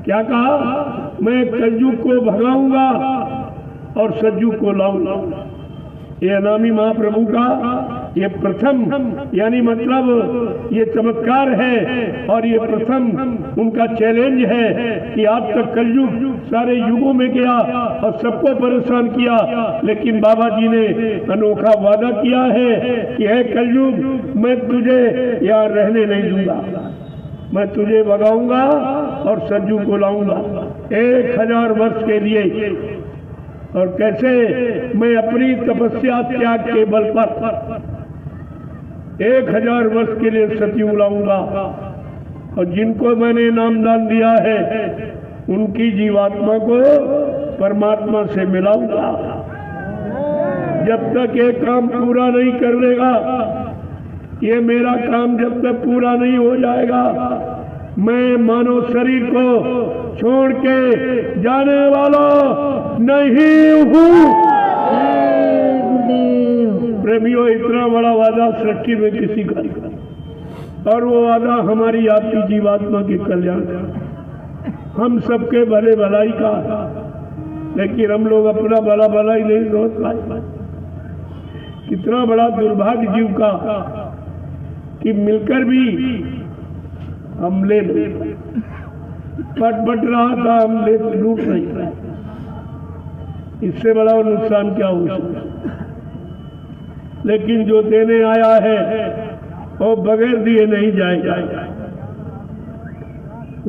क्या कहा, मैं कलयुग को भगाऊंगा और सतयुग को लाऊंगा। ये अनामी महाप्रभु का ये प्रथम यानी मतलब ये चमत्कार है और ये प्रथम उनका चैलेंज है कि आज तक कलयुग सारे युगों में गया और सबको परेशान किया, लेकिन बाबा जी ने अनोखा वादा किया है कि है कलयुग मैं तुझे यहाँ रहने नहीं दूंगा, मैं तुझे भगाऊंगा और सतयुग को लाऊंगा 1000 वर्ष के लिए। और कैसे, मैं अपनी तपस्या त्याग के बल पर 1000 वर्ष के लिए सतयुग लाऊंगा और जिनको मैंने नामदान दिया है उनकी जीवात्मा को परमात्मा से मिलाऊंगा। जब तक ये काम पूरा नहीं कर लेगा, ये मेरा काम जब तक पूरा नहीं हो जाएगा, मैं मानव शरीर को छोड़ के जाने वाला नहीं हूँ। प्रेमियों, इतना बड़ा वादा सृष्टि में किसी का नहीं, और वो वादा हमारी आपकी जीवात्मा के कल्याण का, हम सबके भले भलाई का, लेकिन हम लोग अपना भला भला ही नहीं सोच पाए। कितना बड़ा दुर्भाग्य जीव का कि मिलकर भी हम ले पट रहा था, हम ले लूट नहीं रहे। इससे बड़ा नुकसान क्या हो सकता। लेकिन जो देने आया है वो बगैर दिए नहीं जाएगा।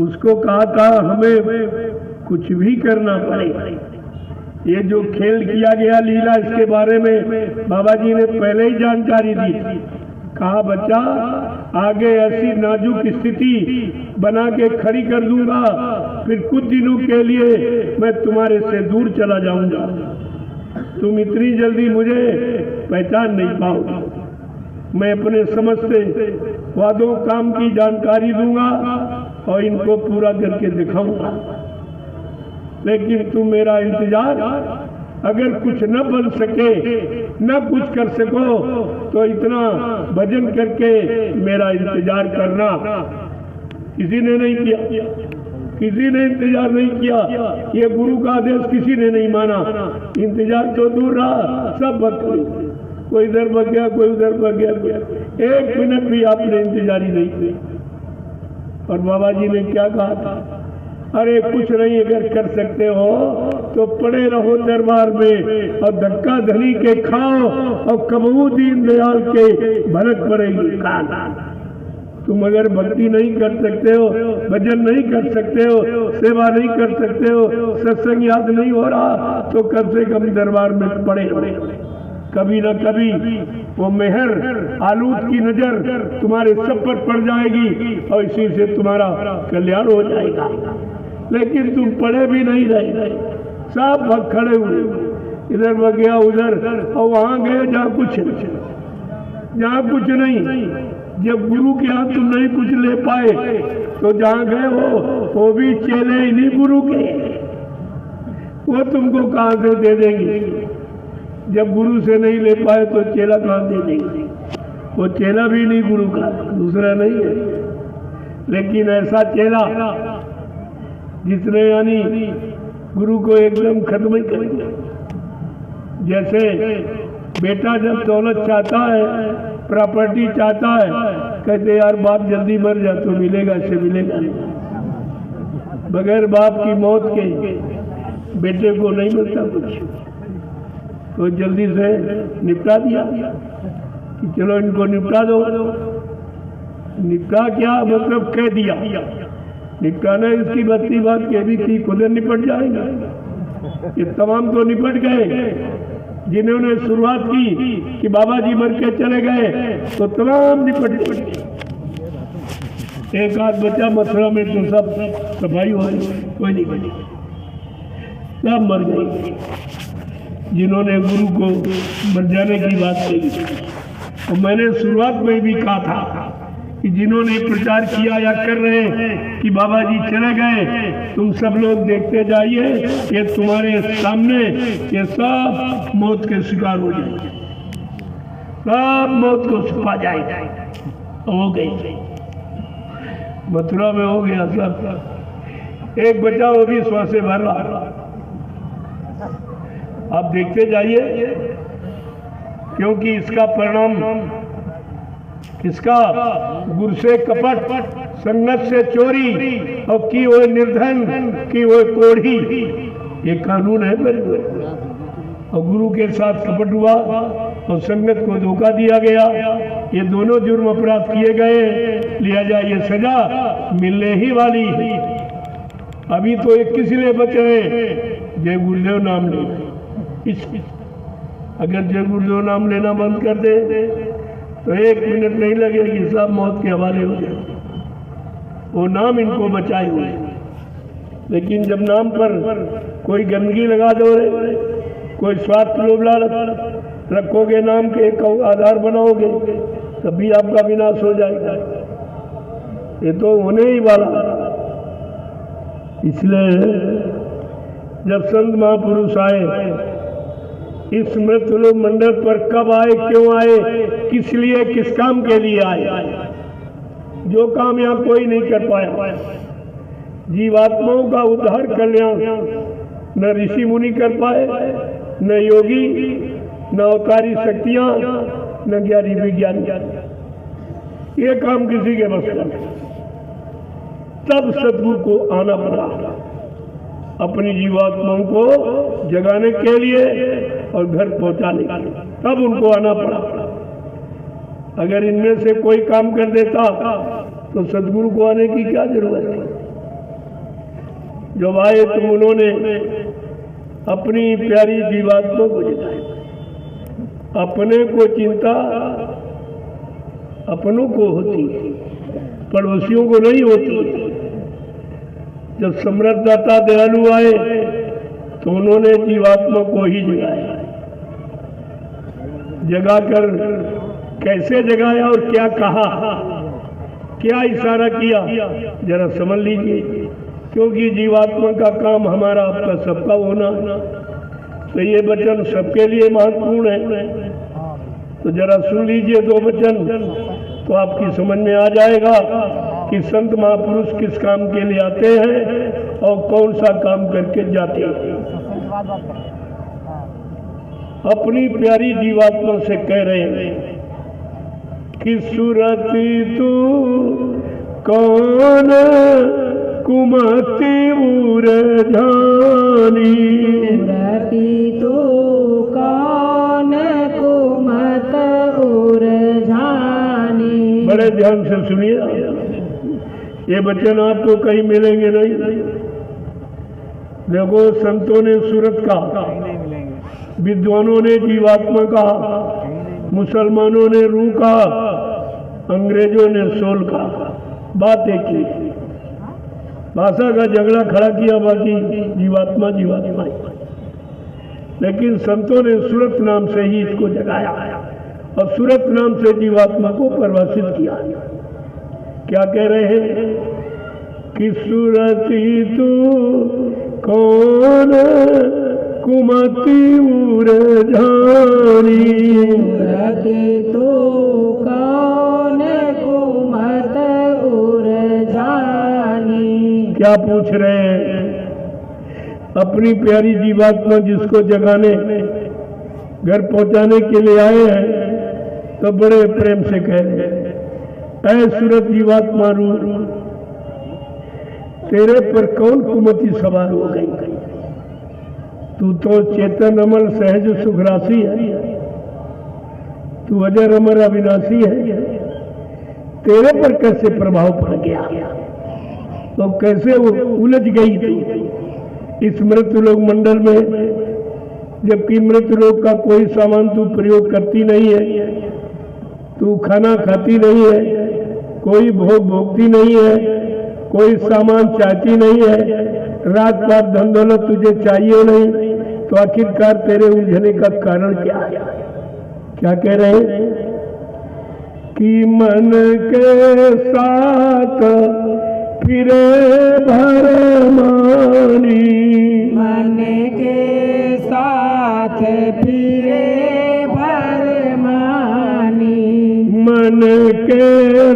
उसको कहा था हमें कुछ भी करना पड़ेगा। ये जो खेल किया गया लीला, इसके बारे में बाबा जी ने पहले ही जानकारी दी। कहा बच्चा आगे ऐसी नाजुक स्थिति बना के खड़ी कर दूंगा, फिर कुछ दिनों के लिए मैं तुम्हारे से दूर चला जाऊंगा। तुम इतनी जल्दी मुझे पहचान नहीं पाओगे। मैं अपने समझ से वादों काम की जानकारी दूंगा और इनको पूरा करके दिखाऊंगा। लेकिन तुम मेरा इंतजार, अगर कुछ न बन सके, न कुछ कर सको, तो इतना भजन करके मेरा इंतजार करना। किसी ने नहीं किया, किसी ने इंतजार नहीं किया। ये गुरु का आदेश किसी ने नहीं माना। इंतजार तो दूर रहा, सब भक्त कोई इधर भग गया, कोई उधर भग गया। एक मिनट भी आपने इंतजारी नहीं की। और बाबा जी ने क्या कहा था? अरे कुछ नहीं, अगर कर सकते हो तो पड़े रहो दरबार में और धक्का धनी के खाओ और कबू दीन दयाल के भरत पड़ेगी। तुम अगर भक्ति नहीं कर सकते हो, भजन नहीं कर सकते हो, सेवा नहीं कर सकते हो, सत्संग याद नहीं हो रहा, तो कम से कम दरबार में पड़े रहो। कभी न कभी वो मेहर आलूद की नजर तुम्हारे सब पर पड़ जाएगी और इसी से तुम्हारा कल्याण हो जाएगा। लेकिन तुम पड़े भी नहीं रहे, सब भक्त खड़े हुए, इधर भग गया उधर, और वहां गए जहाँ कुछ नहीं। जब गुरु के यहाँ तुम नहीं कुछ ले पाए तो जहाँ गए वो भी चेले ही नहीं गुरु के, वो तुमको कहाँ से दे देंगे। जब गुरु से नहीं ले पाए तो चेला कहाँ दे देंगे। वो चेला भी नहीं गुरु का, दूसरा नहीं है। लेकिन ऐसा चेला जिसने यानी गुरु को एकदम खत्म ही कर दिया। जैसे बेटा जब दौलत चाहता है, प्रॉपर्टी चाहता है, कहते यार बाप जल्दी मर जा तो मिलेगा, से मिलेगा नहीं। बगैर बाप की मौत के बेटे को नहीं मिलता कुछ, तो जल्दी से निपटा दिया कि चलो इनको निपटा दो। निपटा क्या मतलब कह दिया, निपटाना इसकी बत्ती बात के भी थी, खुद निपट जाएंगे। ये तमाम तो निपट गए। जिन्होंने शुरुआत की कि बाबा जी मर के चले गए तो तमाम निपट गए। एक आध बचा मथुरा में तो सब सफाई हो गई, कोई नहीं बची, सब मर गए। जिन्होंने गुरु को मर जाने की बात कही, तो मैंने शुरुआत में भी कहा था कि जिन्होंने प्रचार किया या कर रहे हैं कि बाबा जी चले गए, तुम सब लोग देखते जाइए, ये तुम्हारे सामने ये सब मौत के शिकार हो जाएंगे, सब मौत को छुपा जाएगा। हो गई, मथुरा में हो गया सब। एक बचा वो भी श्वास से भर रहा। आप देखते जाइए, क्योंकि इसका परिणाम किसका? गुरु से कपट, संगत से चोरी, और की वो निर्धन, की वो कोढ़ी, ये कानून है मेरे। और गुरु के साथ कपट हुआ और संगत को धोखा दिया गया, ये दोनों जुर्म अपराध किए गए, लिया जाए ये सजा मिलने ही वाली। अभी तो 21 लिए बचे हैं, जय गुरुदेव नाम ले। अगर जय गुरुदेव नाम लेना बंद कर दे तो 1 मिनट नहीं लगेगी, सब मौत के हवाले हो जाए। वो नाम इनको बचाए हुए। लेकिन जब नाम पर कोई गंदगी लगा दो, कोई स्वार्थ लोभ लालच रखोगे, नाम के एक आधार बनाओगे, तभी आपका विनाश हो जाएगा। ये तो होने ही वाला। इसलिए जब संत महापुरुष आए इस मृत्यु मंडल पर, कब आए, क्यों आए, किस लिए, किस काम के लिए आए, जो काम यहाँ कोई नहीं कर पाया। जीवात्माओं का उद्धार, कल्याण, न ऋषि मुनि कर पाए, न योगी, न अवतारी शक्तियां, न ज्ञानी विज्ञानी। ये काम किसी के बस का नहीं। तब सतगुरु को आना पड़ा अपनी जीवात्माओं को जगाने के लिए और घर पहुंचाने के लिए, तब उनको आना पड़ा। अगर इनमें से कोई काम कर देता तो सतगुरु को आने की क्या जरूरत है। जब आए तो उन्होंने अपनी प्यारी जीवात्मा को जगाया। अपने को चिंता अपनों को होती, पड़ोसियों को नहीं होती। जब समृद्ध दाता दयालु आए तो उन्होंने जीवात्मा को ही जगाया। जगाकर कैसे जगाया और क्या कहा, क्या इशारा किया, जरा समझ लीजिए। क्योंकि जीवात्मा का काम हमारा आपका सबका होना, तो ये वचन सबके लिए महत्वपूर्ण है। तो जरा सुन लीजिए दो वचन, तो आपकी समझ में आ जाएगा कि संत महापुरुष किस काम के लिए आते हैं और कौन सा काम करके जाते हैं। अपनी प्यारी जीवात्मा से कह रहे हैं कि सुरति तू कौन कुमति उरझानी, सुरति तू कौन कुमत उरझानी। बड़े ध्यान से सुनिए, ये वचन आपको कहीं मिलेंगे नहीं। देखो, संतों ने सूरत कहा, विद्वानों ने जीवात्मा कहा, मुसलमानों ने रूह कहा, अंग्रेजों ने सोल कहा। बात एक ही, भाषा का झगड़ा खड़ा किया, बाकी जीवात्मा जीवात्मा। लेकिन संतों ने सूरत नाम से ही इसको जगाया और सूरत नाम से जीवात्मा को परिभाषित किया। क्या कह रहे हैं कि सुरति तू कौन कुमति उरझानी, सुरति तू कौन कुमत उरझानी। क्या पूछ रहे हैं? अपनी प्यारी जीवात्मा जिसको जगाने घर पहुंचाने के लिए आए हैं, तो बड़े प्रेम से कह रहे हैं, ऐ सूरत जीवात्मा रू, तेरे पर कौन कुमति सवार हो गई। तू तो चेतन अमल सहज सुखराशि है, तू अजर अमर अविनाशी है। तेरे पर कैसे प्रभाव पड़ गया, तो कैसे वो उलझ गई तू इस मृत्युलोक मंडल में, जबकि मृत्युलोक का कोई सामान तू प्रयोग करती नहीं है, तू खाना खाती नहीं है, कोई भोग भोगती नहीं है, कोई सामान चाहती नहीं है, रात पात धन दौलत तुझे चाहिए नहीं, तो आखिरकार तेरे उलझने का कारण क्या है? क्या कह रहे हैं कि मन के साथ फिरे भरमानी, मन के साथ फिरे भरमानी, मन के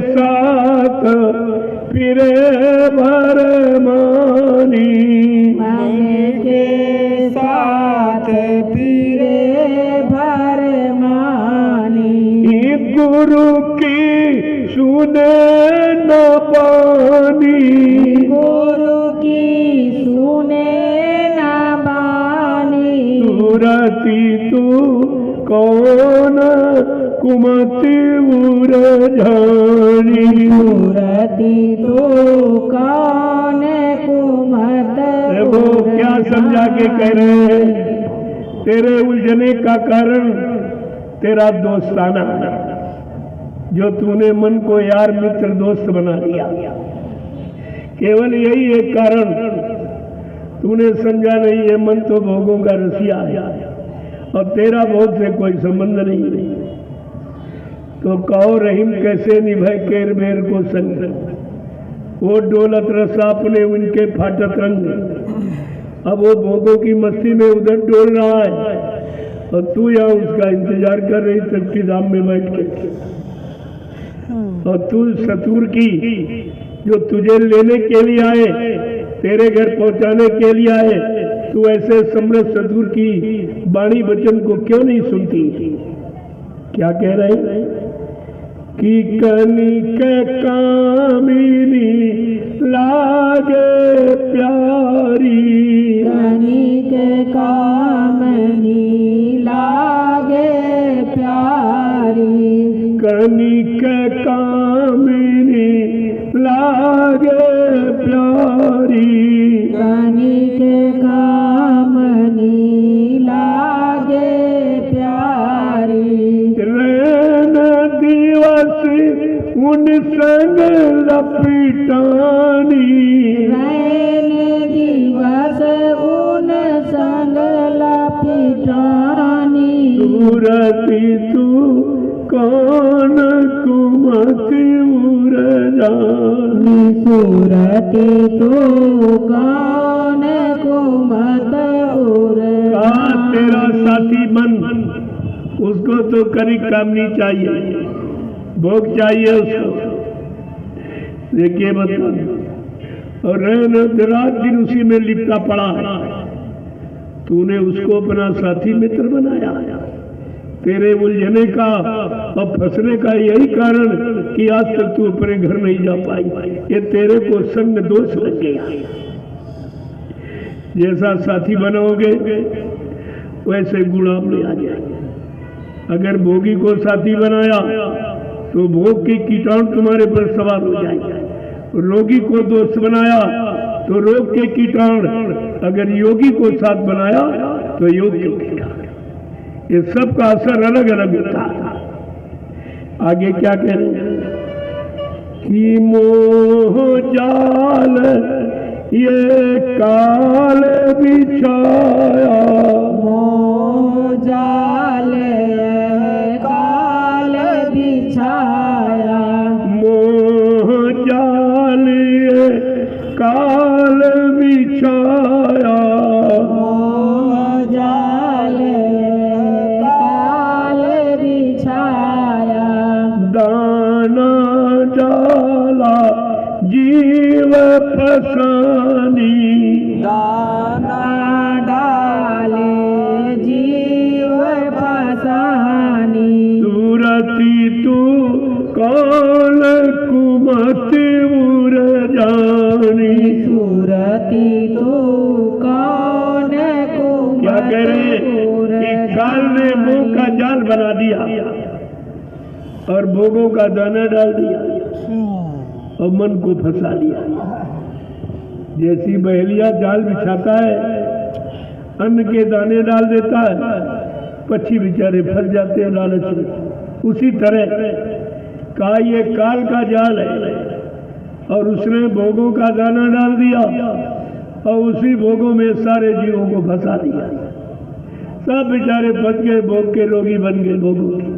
साथ फिरे भरमानी, मन के साथ फिरे भरमानी। गुरु की सुने न पानी, गुरु की सुने न बानी। सुरति तू कौन कुमति उरझानी, सुरति तू कौन कुमत। वो क्या समझा के कह रहे हैं? तेरे उलझने का कारण तेरा दोस्ताना, जो तूने मन को यार मित्र दोस्त बना लिया। केवल यही एक कारण, तूने समझा नहीं ये मन तो भोगों का रसिया है और तेरा भोग से कोई संबंध नहीं। तो कहो रहीम कैसे निभाए केर बेर को संग, वो डोलत रसा अपने उनके फाटत रंग। अब वो भोगों की मस्ती में उधर डोल रहा है और तू यहाँ उसका इंतजार कर रही सबकी दाम में बैठ के। और तू सतूर की जो तुझे लेने के लिए आए, तेरे घर पहुंचाने के लिए आए, तू ऐसे सम्राट सदगुरु की वाणी वचन को क्यों नहीं सुनती? क्या कह रहे कि कनिक कामिनी लागे प्यारी, कनिक कामनी लागे प्यारी, कनिक कामिनी लागे प्यारी, कनिक कामनी लागे प्यारी, रैन दिवस उन संग लपिटानी, रैन दिवस उन संग लपिटानी, सूरती तू कौन कुमति उर जानी, सूरती तू कौन कुमत उर का तेरा साथी मन, उसको तो कनिक कामनी चाहिए, भोग चाहिए उसको। देखिए बता, और रात दिन उसी में लिपटा पड़ा है। तूने उसको अपना साथी मित्र बनाया। तेरे उलझने का और फंसने का यही कारण कि आज तक तू अपने घर नहीं जा पाई। ये तेरे को संग दोष लग गया। जैसा साथी बनाओगे वैसे गुलाम में आ जाएंगे। अगर भोगी को साथी बनाया तो भोग के कीटाणु तुम्हारे पर सवार हो जाएंगे। रोगी को दोस्त बनाया तो रोग के कीटाणु, अगर योगी को साथ बनाया तो योग के कीटाणु। ये सब का असर अलग अलग होता है। आगे क्या कह रहे हैं कि मोह जाल ये काल बिछाया, मोह जाल काल बिछाया, मोह जाल ये काल बिछाया, मोह जाल काल बिछाया, दाना डाला जीव फसानी, दाना डाले जीव फसानी, सूरती तू कौन कुमति उर जानी, सूरती तू कौन कुमत क्या कह रहे कि काल ने मुंह का जाल बना दिया और भोगों का दाना डाल दिया और मन को फंसा लिया। जैसी बहेलिया जाल बिछाता है, अन्न के दाने डाल देता है, पक्षी बेचारे फंस जाते हैं लालच में। उसी तरह का ये काल का जाल है और उसने भोगों का दाना डाल दिया और उसी भोगों में सारे जीवों को फंसा दिया। सब बेचारे फंस गए, भोग के रोगी बन गए भोगों के।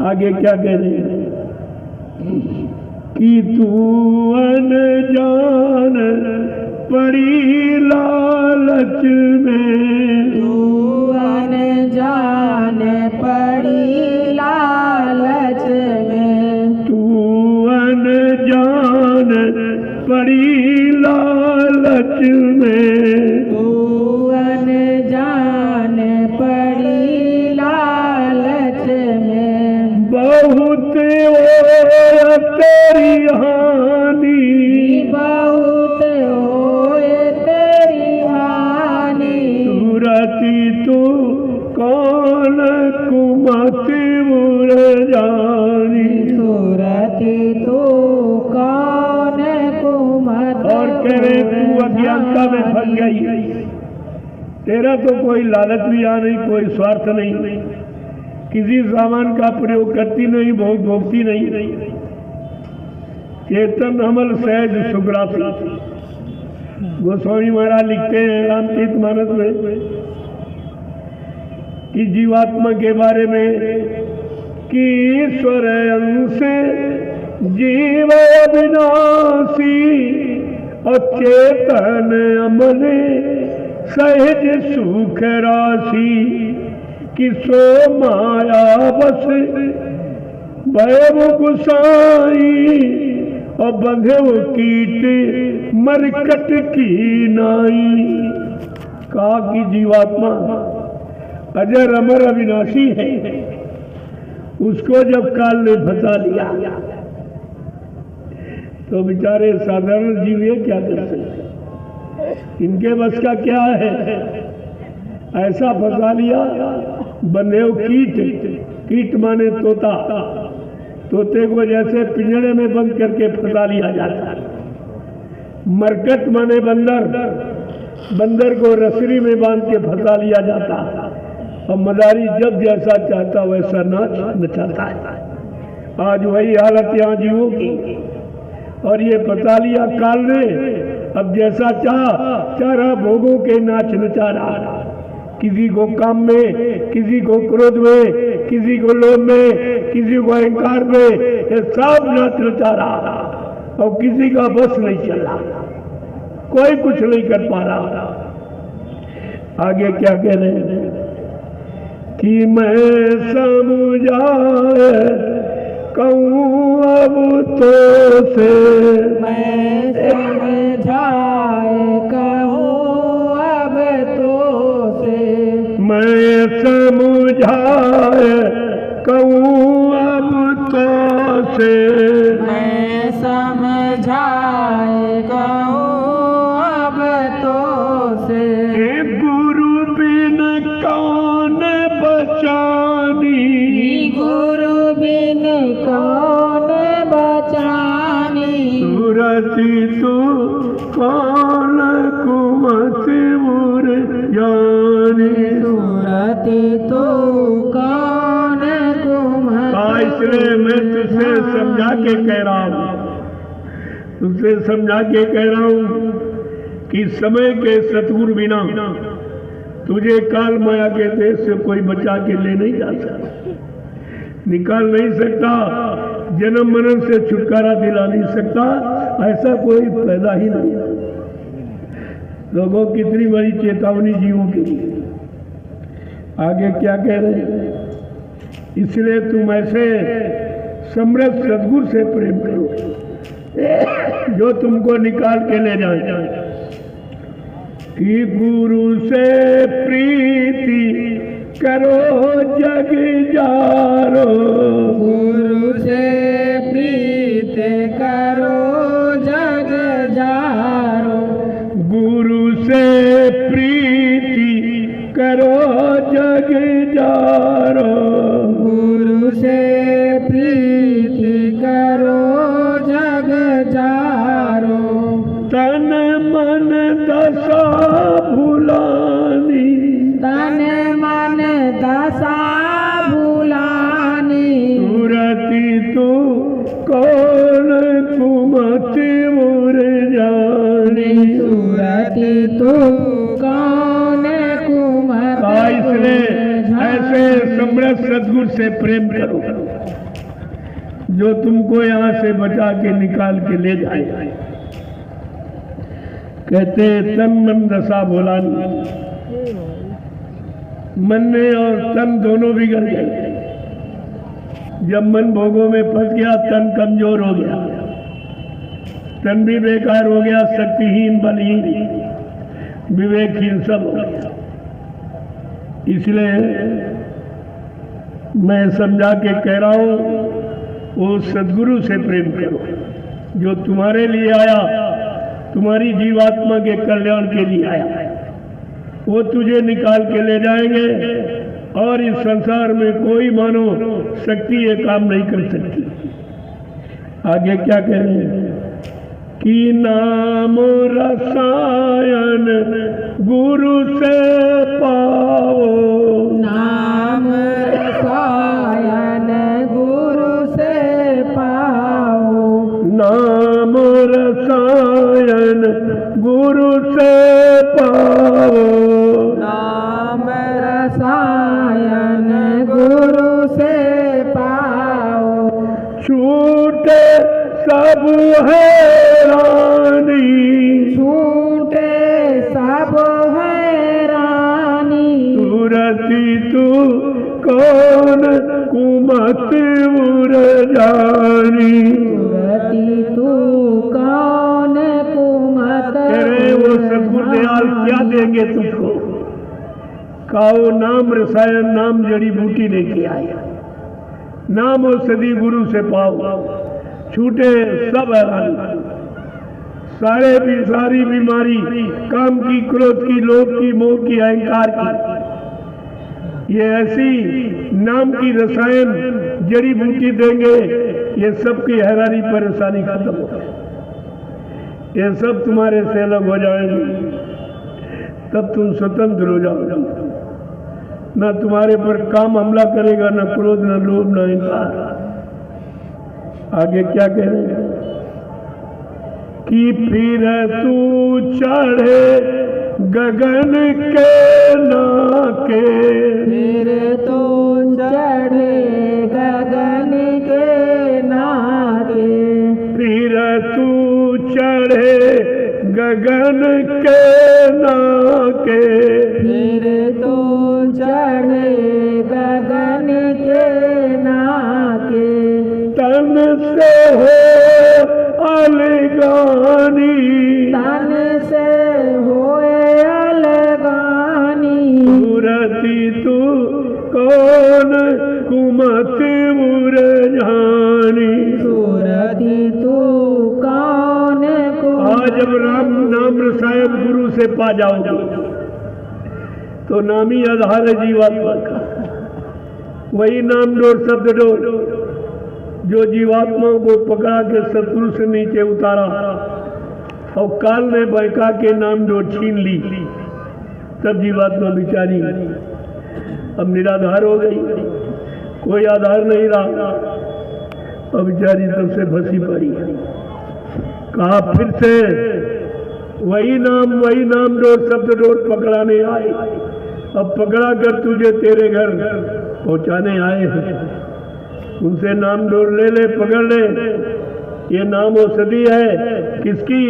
आगे क्या कह रहे हैं कि तू अनजान पड़ी लालच में, तू अनजान पड़ी लालच में, तू अनजान पड़ी लालच में, तू अनजान पड़ी लालच में, बहुत वो तेरी हानि, बहुत होए तेरी हानि, सूरती तू कौन कुमति उर जानी, सूरती तू कौन कुमत और कह रहे तू अज्ञानता में फंस गई। तेरा तो कोई लालच भी आ नहीं, कोई स्वार्थ नहीं, किसी सामान का प्रयोग करती नहीं, भोग भोगती नहीं। चेतन अमल सहज सुग्रासी। गोस्वामी महाराज लिखते हैं रामतीर्थ मानस में कि जीवात्मा के बारे में कि ईश्वर अंश जीव अविनाशी और चेतन अमल सहज सुख राशि, कि सो माया बस भयव गुसाई और बंधे वो कीट मरकट की नाई। कहा कि जीवात्मा अजर अमर अविनाशी है, उसको जब काल ने फंसा लिया तो बेचारे साधारण जीव ये क्या कर सकते, इनके बस का क्या है। ऐसा फंसा लिया, बने कीट, कीट माने तोता, तोते को जैसे पिंजरे में बंद करके फंसा लिया जाता है। मरकट माने बंदर, बंदर को रसरी में बांध के फंसा लिया जाता और मदारी जब जैसा चाहता वैसा नाच नचाता है। आज वही हालत यहाँ जीवों की, और ये फंसा लिया काल ने, अब जैसा चारा भोगों के नाच नचा रहा, किसी को काम में, किसी को क्रोध में, किसी को लोभ में, किसी को अहंकार में, ये सब नाच नचा रहा और किसी का बस नहीं चल रहा, कोई कुछ नहीं कर पा रहा। आगे क्या कह रहे हैं कि मैं समझाए कहूँ अब तो से, मैं समझाए कहूँ अब तो से, मैं समझाए कहूँ अब तो से, मैं समझाए कहूँ अब तो से। गुरु बिन कौन बचानी, गुरु बिन कौन बचानी, सुरति तू कौन कुमत मुर जानी, सुरति तो कौन कुमत। इसलिए मैं तुझसे समझा के कह रहा हूँ, तुझसे समझा के कह रहा हूँ कि समय के सतगुरु बिना तुझे काल माया के देश से कोई बचा के ले नहीं जा सकता, निकाल नहीं सकता, जन्म मरण से छुटकारा दिला नहीं सकता, ऐसा कोई पैदा ही नहीं। लोगों कितनी बड़ी चेतावनी जीवों के लिए। आगे क्या कह रहे हैं, इसलिए तुम ऐसे समृद्ध सदगुरु से प्रेम करो जो तुमको निकाल के ले जाए। कि गुरु से प्रीति करो जग जारो, गुरु से प्रीत करो जग जारो, गुरु से प्रीति करो जग जारो, गुरु से प्रीति करो जग जारो। तन मन दशा भुलानी, तन मन दशा भुलानी, सुरति तू कौन कुमत मुर जानी, सुरति तू कौन कुमत। इसलिए ऐसे समृद्ध सदगुरु से प्रेम करो जो तुमको यहाँ से बचा के निकाल के ले जाए। कहते तन मन दशा भुलानी, मन ने और तन दोनों बिगड़ गए। जब मन भोगों में फंस गया, तन कमजोर हो गया, तन भी बेकार हो गया, शक्तिहीन, बलहीन, विवेकहीन सब हो गया। इसलिए मैं समझा के कह रहा हूँ, वो सदगुरु से प्रेम करो जो तुम्हारे लिए आया, तुम्हारी जीवात्मा के कल्याण के लिए आया। वो तुझे निकाल के ले जाएंगे और इस संसार में कोई मानो शक्ति ये काम नहीं कर सकती। आगे क्या कह रहे हैं कि नाम रसायन गुरु से पाओ, नाम रसायन गुरु से पाओ, नाम रसायन गुरु से पाओ, नाम रसायन गुरु से पाओ। छूटे सब हैरानी, छूटे सब हैरानी, सुरति तू कौन कुमत मुर जानी, सुरति तू कौन कुमत। अरे वो सदगुरु दयाल क्या देंगे तुझको। खाओ नाम रसायन, नाम जड़ी बूटी लेके आए, नाम औषधि गुरु से पाओ, छूटे सब हैरान, सारी बीमारी, काम की, क्रोध की, लोभ की, मोह की, अहंकार की, ये ऐसी नाम की रसायन जड़ी बूटी देंगे, ये सबकी हैरानी परेशानी खत्म हो जाए, ये सब तुम्हारे से अलग हो जाएंगे, तब तुम स्वतंत्र हो जाओगे। ना तुम्हारे पर काम हमला करेगा, ना क्रोध, ना लोभ, ना अहंकार। आगे क्या कह रहे हैं कि फिर तू चढ़े गगन के नाके, फिर तो चढ़े गगन के नाके, फिर तू चढ़े गगन के नाके, फिर तो चढ़े गगन के नाके, तन से हो अलगानी, तन से होए अलगानी, सूरती तू कौन कुमत मुरझानी। सूरती तू कौन को। आज जब राम नाम रसायन गुरु से पा जाओगे तो नामी आधार है जीवात्मा का, वही नाम डोर शब्द डोर जो जीवात्माओं को पकड़ा के शत्रु से नीचे उतारा और काल ने बहका के नाम डोर छीन ली, तब जीवात्मा बिचारी अब निराधार हो गई, कोई आधार नहीं रहा, अब बेचारी तब से फंसी पड़ी। कहा फिर से वही नाम डोर शब्द डोर पकड़ाने आए, अब पकड़ा कर तुझे तेरे घर पहुंचाने आए हैं, उनसे नाम डोर ले ले, पकड़ ले, ये नाम औषधि है किसकी?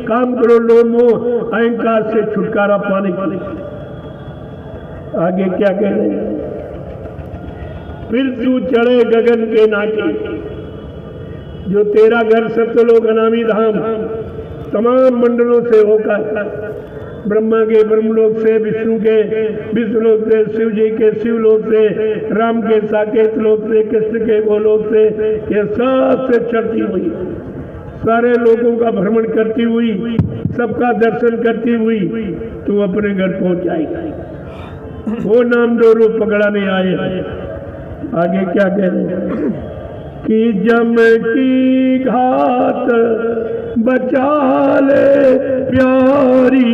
काम करो लोभ मोह अहंकार से छुटकारा पाने के लिए। आगे क्या कह रहे हैं? फिर तू चढ़े गगन के नाके, जो तेरा घर सत्यलोक अनामी धाम तमाम मंडलों से होकर, ब्रह्मा के ब्रह्मलोक से, विष्णु के विष्णुलोक से, शिव जी के शिवलोक से, राम के साकेत लोक से, कृष्ण के गोलोक से, ये सबसे चढ़ती हुई, सारे लोगों का भ्रमण करती हुई, सबका दर्शन करती हुई तू अपने घर पहुंच जाएगी। वो नाम डोरो पकड़ाने आए। आगे क्या कह रहे हैं कि जम की घात बचा ले प्यारी,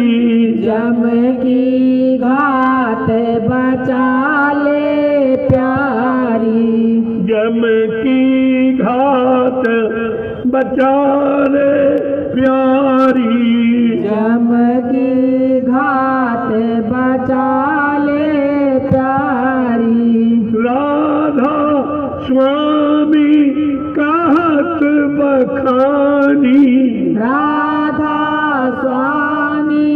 जम की घात बचा ले प्यारी, जम की घात बचा ले प्यारी, जम की घात बचा ले प्यारी, राधा स्वामी कहत बखानी, राधा स्वामी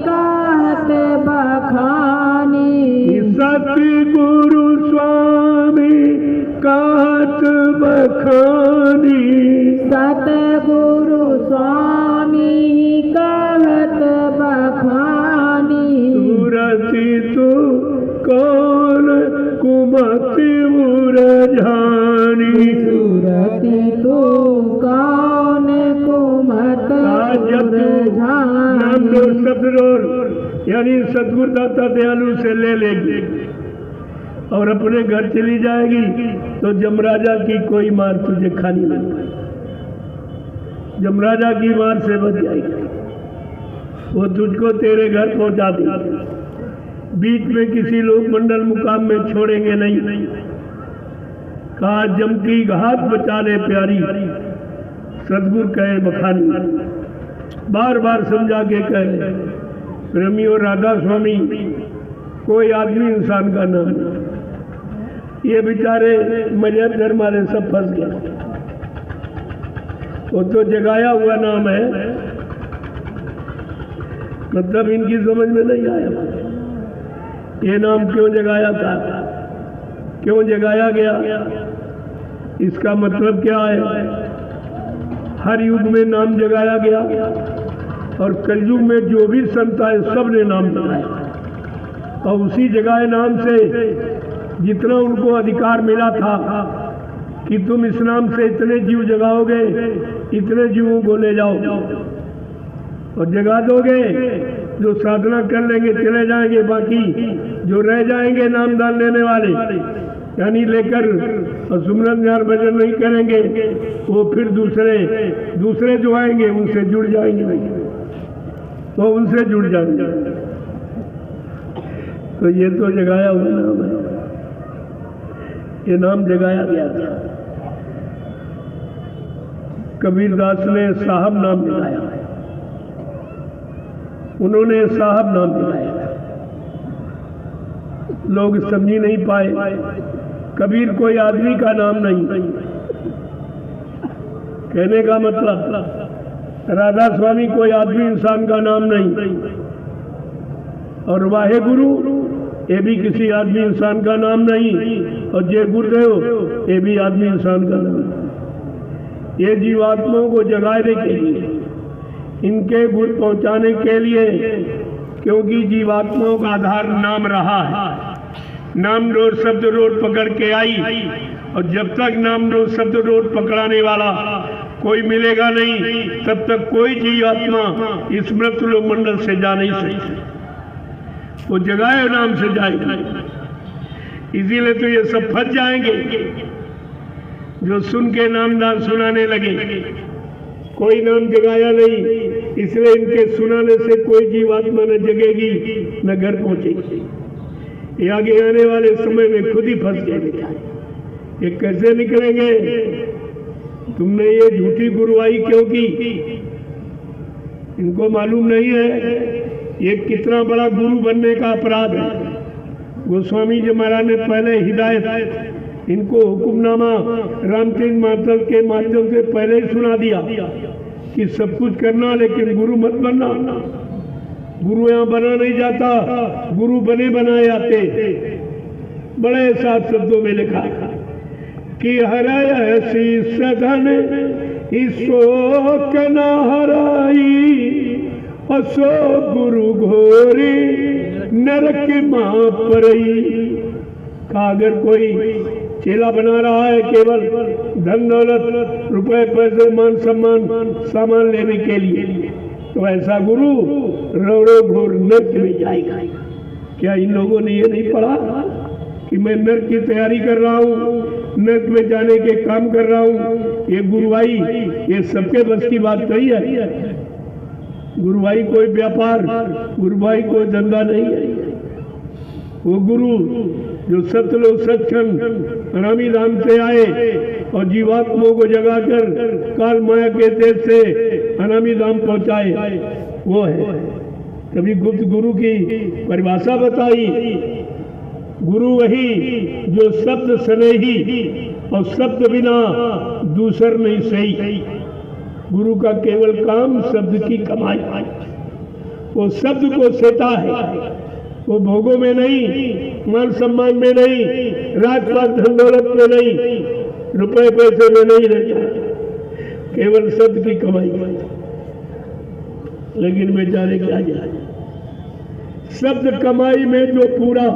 कहत बखानी, सतगुरु स्वामी कहत बखानी, सतगुरु स्वामी कहत बखानी, सूरती तू कौन कुमति मुरझानी, सूरती तू कौन कुमत नाम डोर शब्द डोर यानी सतगुरु दाता दयालु से ले लेगी और अपने घर चली जाएगी तो जमराजा की कोई मार तुझे खानी नहीं पाएगी, जमराजा की मार से बच जाएगी, वो तुझको तेरे घर पहुंचा देगी, बीच में किसी लोक मंडल मुकाम में छोड़ेंगे नहीं। कहा जम की घात बचा ले प्यारी, सतगुरु कहे बखानी, बार बार समझा के कहे प्रेमी और राधा स्वामी कोई आदमी इंसान का नाम नहीं, ये बेचारे मजहब धर्म वाले सब फंस गए, वो तो जगाया हुआ नाम है, मतलब इनकी समझ में नहीं आया ये नाम क्यों जगाया था, क्यों जगाया गया, इसका मतलब क्या है। हर युग में नाम जगाया गया और कलयुग में जो भी संत आए सब ने नाम जगाया। और उसी जगाए नाम से जितना उनको अधिकार मिला था कि तुम इस नाम से इतने जीव जगाओगे, इतने जीवों को ले जाओ और जगा दोगे, जो साधना कर लेंगे चले जाएंगे, बाकी जो रह जाएंगे नामदान लेने वाले यानी लेकर और सुमरन ध्यान भजन नहीं करेंगे, वो फिर दूसरे जो आएंगे उनसे जुड़ जाएंगे, वो उनसे जुड़ जाएंगे। तो ये तो जगाया हुआ नाम है, ये नाम जगाया गया था। कबीरदास ने साहब नाम जगाया, उन्होंने साहब नाम जगाया, लोग समझ नहीं पाए। कबीर कोई आदमी का नाम नहीं, कहने का मतलब राधा स्वामी कोई आदमी इंसान का नाम नहीं, और वाहे गुरु ये भी किसी आदमी इंसान का नाम नहीं, और जय गुरुदेव ये भी आदमी इंसान का नाम। ये जीवात्माओं को जगाने के लिए, इनके गुण पहुंचाने के लिए, क्योंकि जीवात्माओं का आधार नाम रहा है। नाम रोड शब्द रोड पकड़ के आई, और जब तक नाम रोड शब्द रोड पकड़ाने वाला कोई मिलेगा नहीं, तब तक कोई जीवात्मा इस मृत्यु मंडल से जा नहीं सकती। वो जगाए नाम से जाएगा, इसीलिए तो ये सब फंस जाएंगे जो सुन के नामदान सुनाने लगे। कोई नाम जगाया नहीं, इसलिए इनके सुनाने से कोई जीवात्मा न जगेगी न घर पहुंचेगी। ये आगे आने वाले समय में खुद ही फंस गए। ये कैसे निकलेंगे? तुमने ये झूठी गुरुवाई क्यों की? इनको मालूम नहीं है ये कितना बड़ा गुरु बनने का अपराध है। गोस्वामी जी महाराज ने पहले हिदायत इनको हुक्मनामा रामचंद्र मातल के माध्यम से पहले ही सुना दिया कि सब कुछ करना, लेकिन गुरु मत बनना। गुरु यहाँ बना नहीं जाता, गुरु बने बनाए जाते। बड़े साफ शब्दों में लिखा कि हराय शीस धन ईशोक न हराई, असो गुरु घोरी नरक मां परई। का अगर कोई चेला बना रहा है केवल धन दौलत रुपए पैसे मान सम्मान सामान लेने के लिए, तो ऐसा गुरु रौड़ो घोर नर्क में जाएगा। क्या इन लोगों ने ये नहीं पढ़ा कि मैं नर्क की तैयारी कर रहा हूँ, नर्क में जाने के काम कर रहा हूँ? ये गुरुवाई ये सबके बस की बात नहीं है। गुरुवाई कोई व्यापार, गुरुवाई कोई धंधा नहीं है। वो गुरु जो सतलोक सत्संग अनामी धाम से आए और जीवात्माओं को जगाकर काल माया के देश से अनामी धाम पहुंचाए, वो है। तभी गुप्त गुरु की परिभाषा बताई। गुरु वही जो शब्द स्नेही और शब्द बिना दूसर नहीं सही। गुरु का केवल काम शब्द की कमाई, वो शब्द को सेता है, वो भोगों में नहीं, मान सम्मान में नहीं, राजपाट धन दौलत में नहीं, रुपए पैसे में नहीं रहता, केवल शब्द की कमाई। लेकिन बेचारे क्या जाए, शब्द कमाई में जो पूरा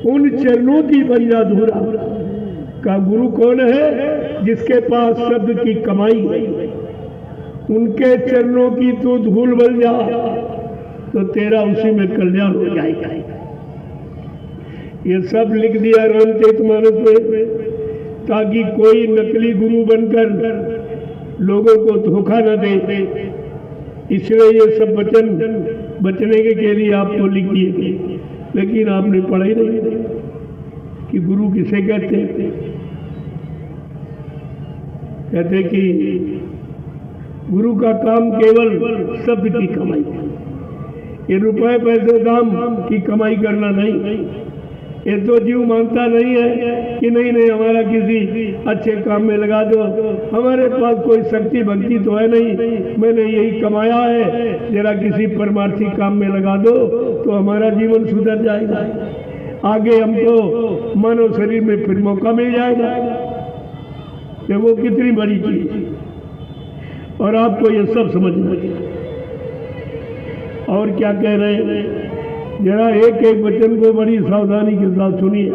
उन चरणों की बंजा धूरा का गुरु कौन है? जिसके पास शब्द की कमाई है। उनके चरणों की तो धूल बन जा तो तेरा उसी में कल्याण हो जाएगा। ये सब लिख दिया रामचरितमानस में, ताकि कोई नकली गुरु बनकर लोगों को धोखा न दे। इसलिए ये सब वचन बचने के लिए आपको लिख दिए गए, लेकिन आपने पढ़ा ही नहीं कि गुरु किसे कहते हैं। कहते कि गुरु का काम केवल शब्द की कमाई, ये रुपए पैसे दाम की कमाई करना नहीं। ये तो जीव मानता नहीं है कि नहीं नहीं हमारा किसी अच्छे काम में लगा दो, हमारे पास कोई शक्ति भक्ति तो है नहीं, मैंने यही कमाया है, जरा किसी परमार्थी काम में लगा दो तो हमारा जीवन सुधर जाएगा, आगे हमको मानव शरीर में फिर मौका मिल जाएगा। तो वो कितनी बड़ी चीज, और आपको ये सब समझना चाहिए। और क्या कह रहे हैं जरा एक एक वचन को बड़ी सावधानी के साथ सुनिए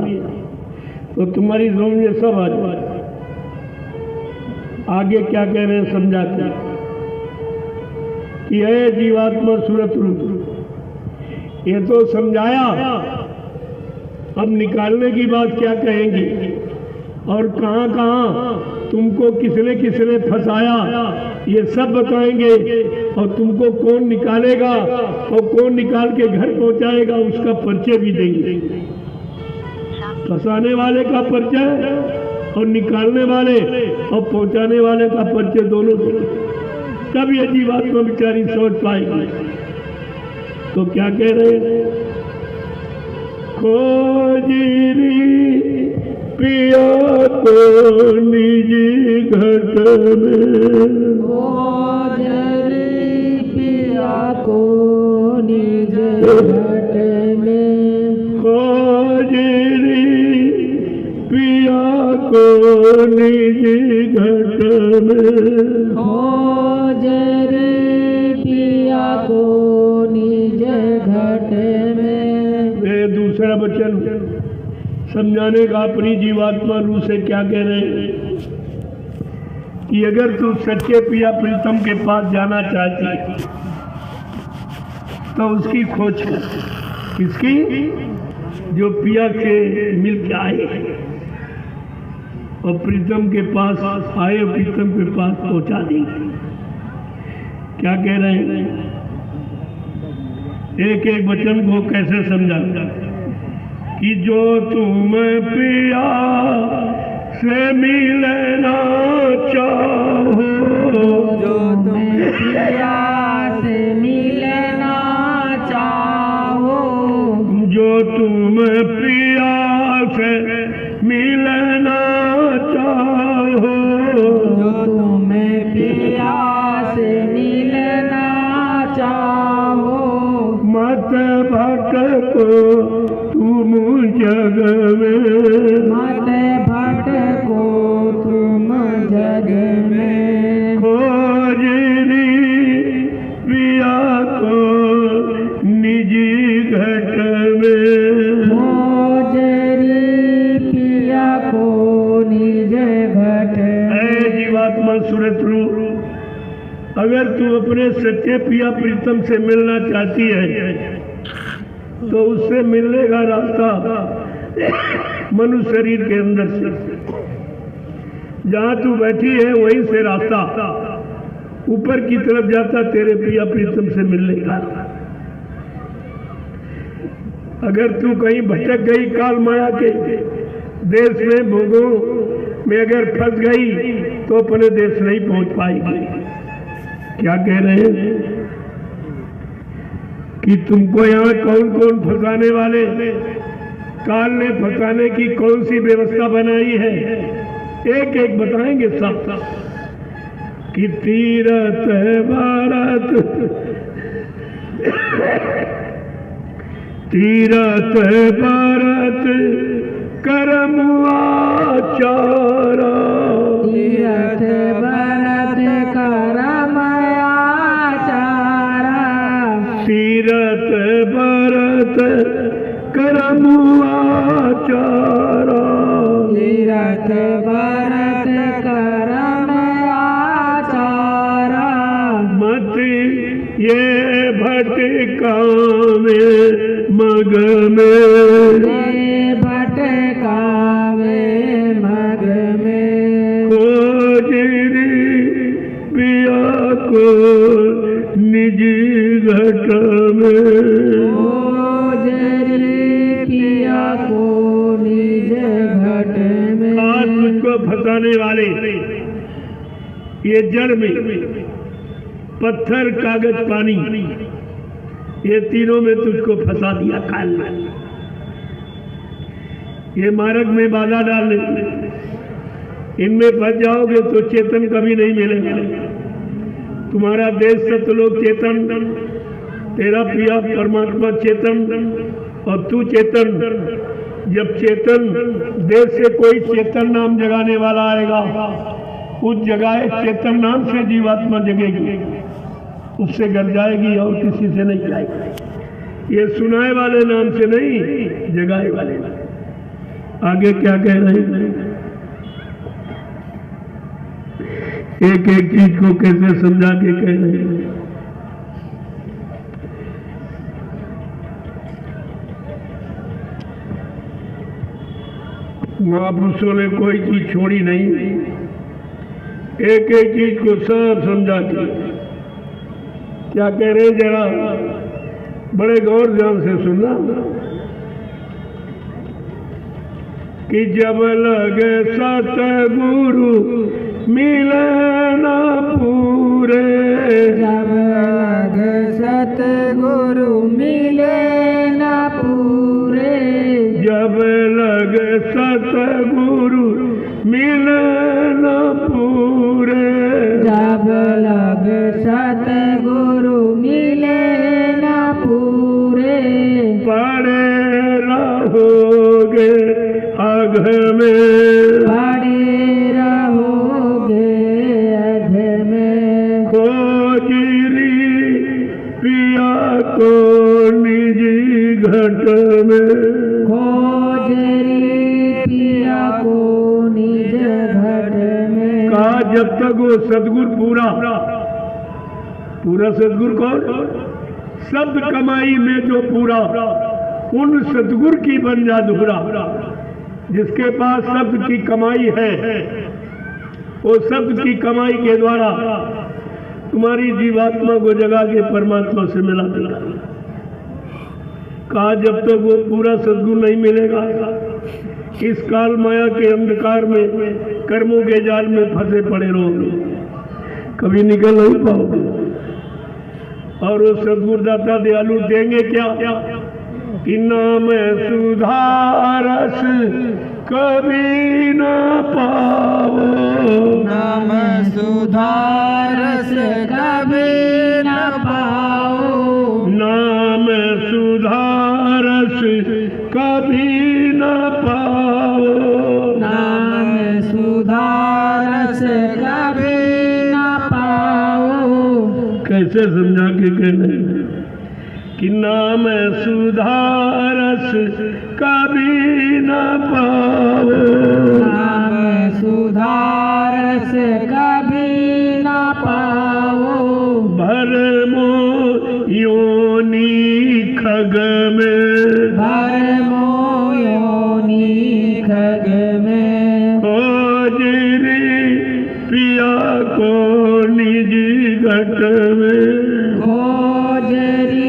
तो तुम्हारी समझ में सब आ जाए। आगे क्या कह रहे हैं समझाते हैं कि है जीवात्मा सूरत रूप। ये तो समझाया, अब निकालने की बात क्या कहेंगे और कहाँ कहाँ तुमको किसने फंसाया ये सब बताएंगे, और तुमको कौन निकालेगा और कौन निकाल के घर पहुंचाएगा उसका परिचय भी देंगे। फंसाने वाले का परिचय और निकालने वाले और पहुंचाने वाले का परिचय दोनों तब ये जीवात्मा बेचारी समझ पाएगी। तो क्या कह रहे हैं, खोजरी पिया को निजी घट में, खोजरी पिया को निज घट में, खोजरी पिया को निजी घट में, खोजरी पिया को निज घट में। वे दूसरा वचन समझाने का अपनी जीवात्मा रूह से क्या कह रहे हैं कि अगर तू सच्चे पिया प्रीतम के पास जाना चाहती है तो उसकी खोज कर। किसकी? जो पिया के मिल के आए और प्रीतम के पास आए और प्रीतम के पास पहुंचा देंगे। क्या कह रहे हैं, एक एक वचन को कैसे समझा कि जो तुम पिया से मिलना चाहो, जो तुम पिया से मिलना चाहो, जो तुम पिया से मिलना चाहो, जो तुम पिया से मिलना चाहो, मत भटको तुम जग में, मत भटको तुम जग में, खोजरी पिया को निजी घट में, खोजरी पिया को निज घट में। जीवात्मा सूरत रूप, अगर तू अपने सच्चे पिया प्रीतम से मिलना चाहती है तो उससे मिलने का रास्ता मनुष्य शरीर के अंदर से, जहां तू बैठी है वहीं से रास्ता ऊपर की तरफ जाता तेरे पिया प्रीतम से मिलने का। अगर तू कहीं भटक गई काल माया के देश में, भोगों में अगर फंस गई तो अपने देश नहीं पहुंच पाएगी। क्या कह रहे हैं कि तुमको यहाँ कौन कौन फंसाने वाले, काल ने फंसाने की कौन सी व्यवस्था बनाई है, एक एक बताएंगे सब कि तीरथ भारत, तीरथ भारत कर्म आचारा, तीरथ भरत करम आचारा, तीरथ भरत कर्म आचारा, तीरथ भरत करम आचारा, मत ये भटका में मग में, ये भटकावे मग में, खोजरी पिया को निजी घट में, खोजरी पिया को निज घट में। आज तुझको फंसाने वाले ये जड़ में पत्थर कागज पानी, ये तीनों में तुझको फंसा दिया काल में। ये मार्ग में बाधा डालने, इनमें फंस जाओगे तो चेतन कभी नहीं मिलेगा। तुम्हारा देश सतलोक चेतन, तेरा पिया परमात्मा चेतन और तू चेतन। जब चेतन देश से कोई चेतन नाम जगाने वाला आएगा, उस जगह चेतन नाम से जीवात्मा जगेगी, उससे घर जाएगी और किसी से नहीं जाएगी। ये सुनाए वाले नाम से नहीं, जगाए वाले नाम। आगे क्या कह रहे हैं, एक एक चीज को कैसे समझा के कह रहे हैं। महापुरुषों ने कोई चीज छोड़ी नहीं, एक एक चीज को सब समझा के। क्या कह रहे हैं, जरा बड़े गौर ध्यान से सुनना कि जब लगे सतगुरु मिले ना पूरे, जब लगे सतगुरु मिले ना पूरे, जब लगे सतगुरु मिले ना पूरे, जब लगे सतगुरु मिले ना पूरे, पड़े रहोगे अघ में, पड़े रहोगे अघ में, खोजरी पिया को निजी घट में, खोजरी पिया को निज घट में। कहा जब तक वो सदगुरु पूरा सदगुरु कौन, शब्द कमाई में जो पूरा, उन सदगुरु की बन जा दोहरा। जिसके पास शब्द की कमाई है, वो शब्द की कमाई के द्वारा तुम्हारी जीवात्मा को जगा के परमात्मा से मिला देगा। कहा जब तक वो पूरा सदगुरु नहीं मिलेगा, इस काल माया के अंधकार में कर्मों के जाल में फंसे पड़े रहोगे, कभी निकल नहीं पाओगे। और वो सदगुरु दाता दयालु देंगे क्या, कि नाम सुधारस कभी न पाओ, नाम सुधारस कभी न पाओ, नाम सुधारस कभी न पाओ, नाम सुधारस कभी न पाओ। कैसे समझा के कहने, कि नाम सुधारस कभी न पाओ, नाम सुधारस कभी न पाओ, भरमो योनि खग में, भरमो योनि खग में, खोजरी पिया को निजी घट में, खोजरी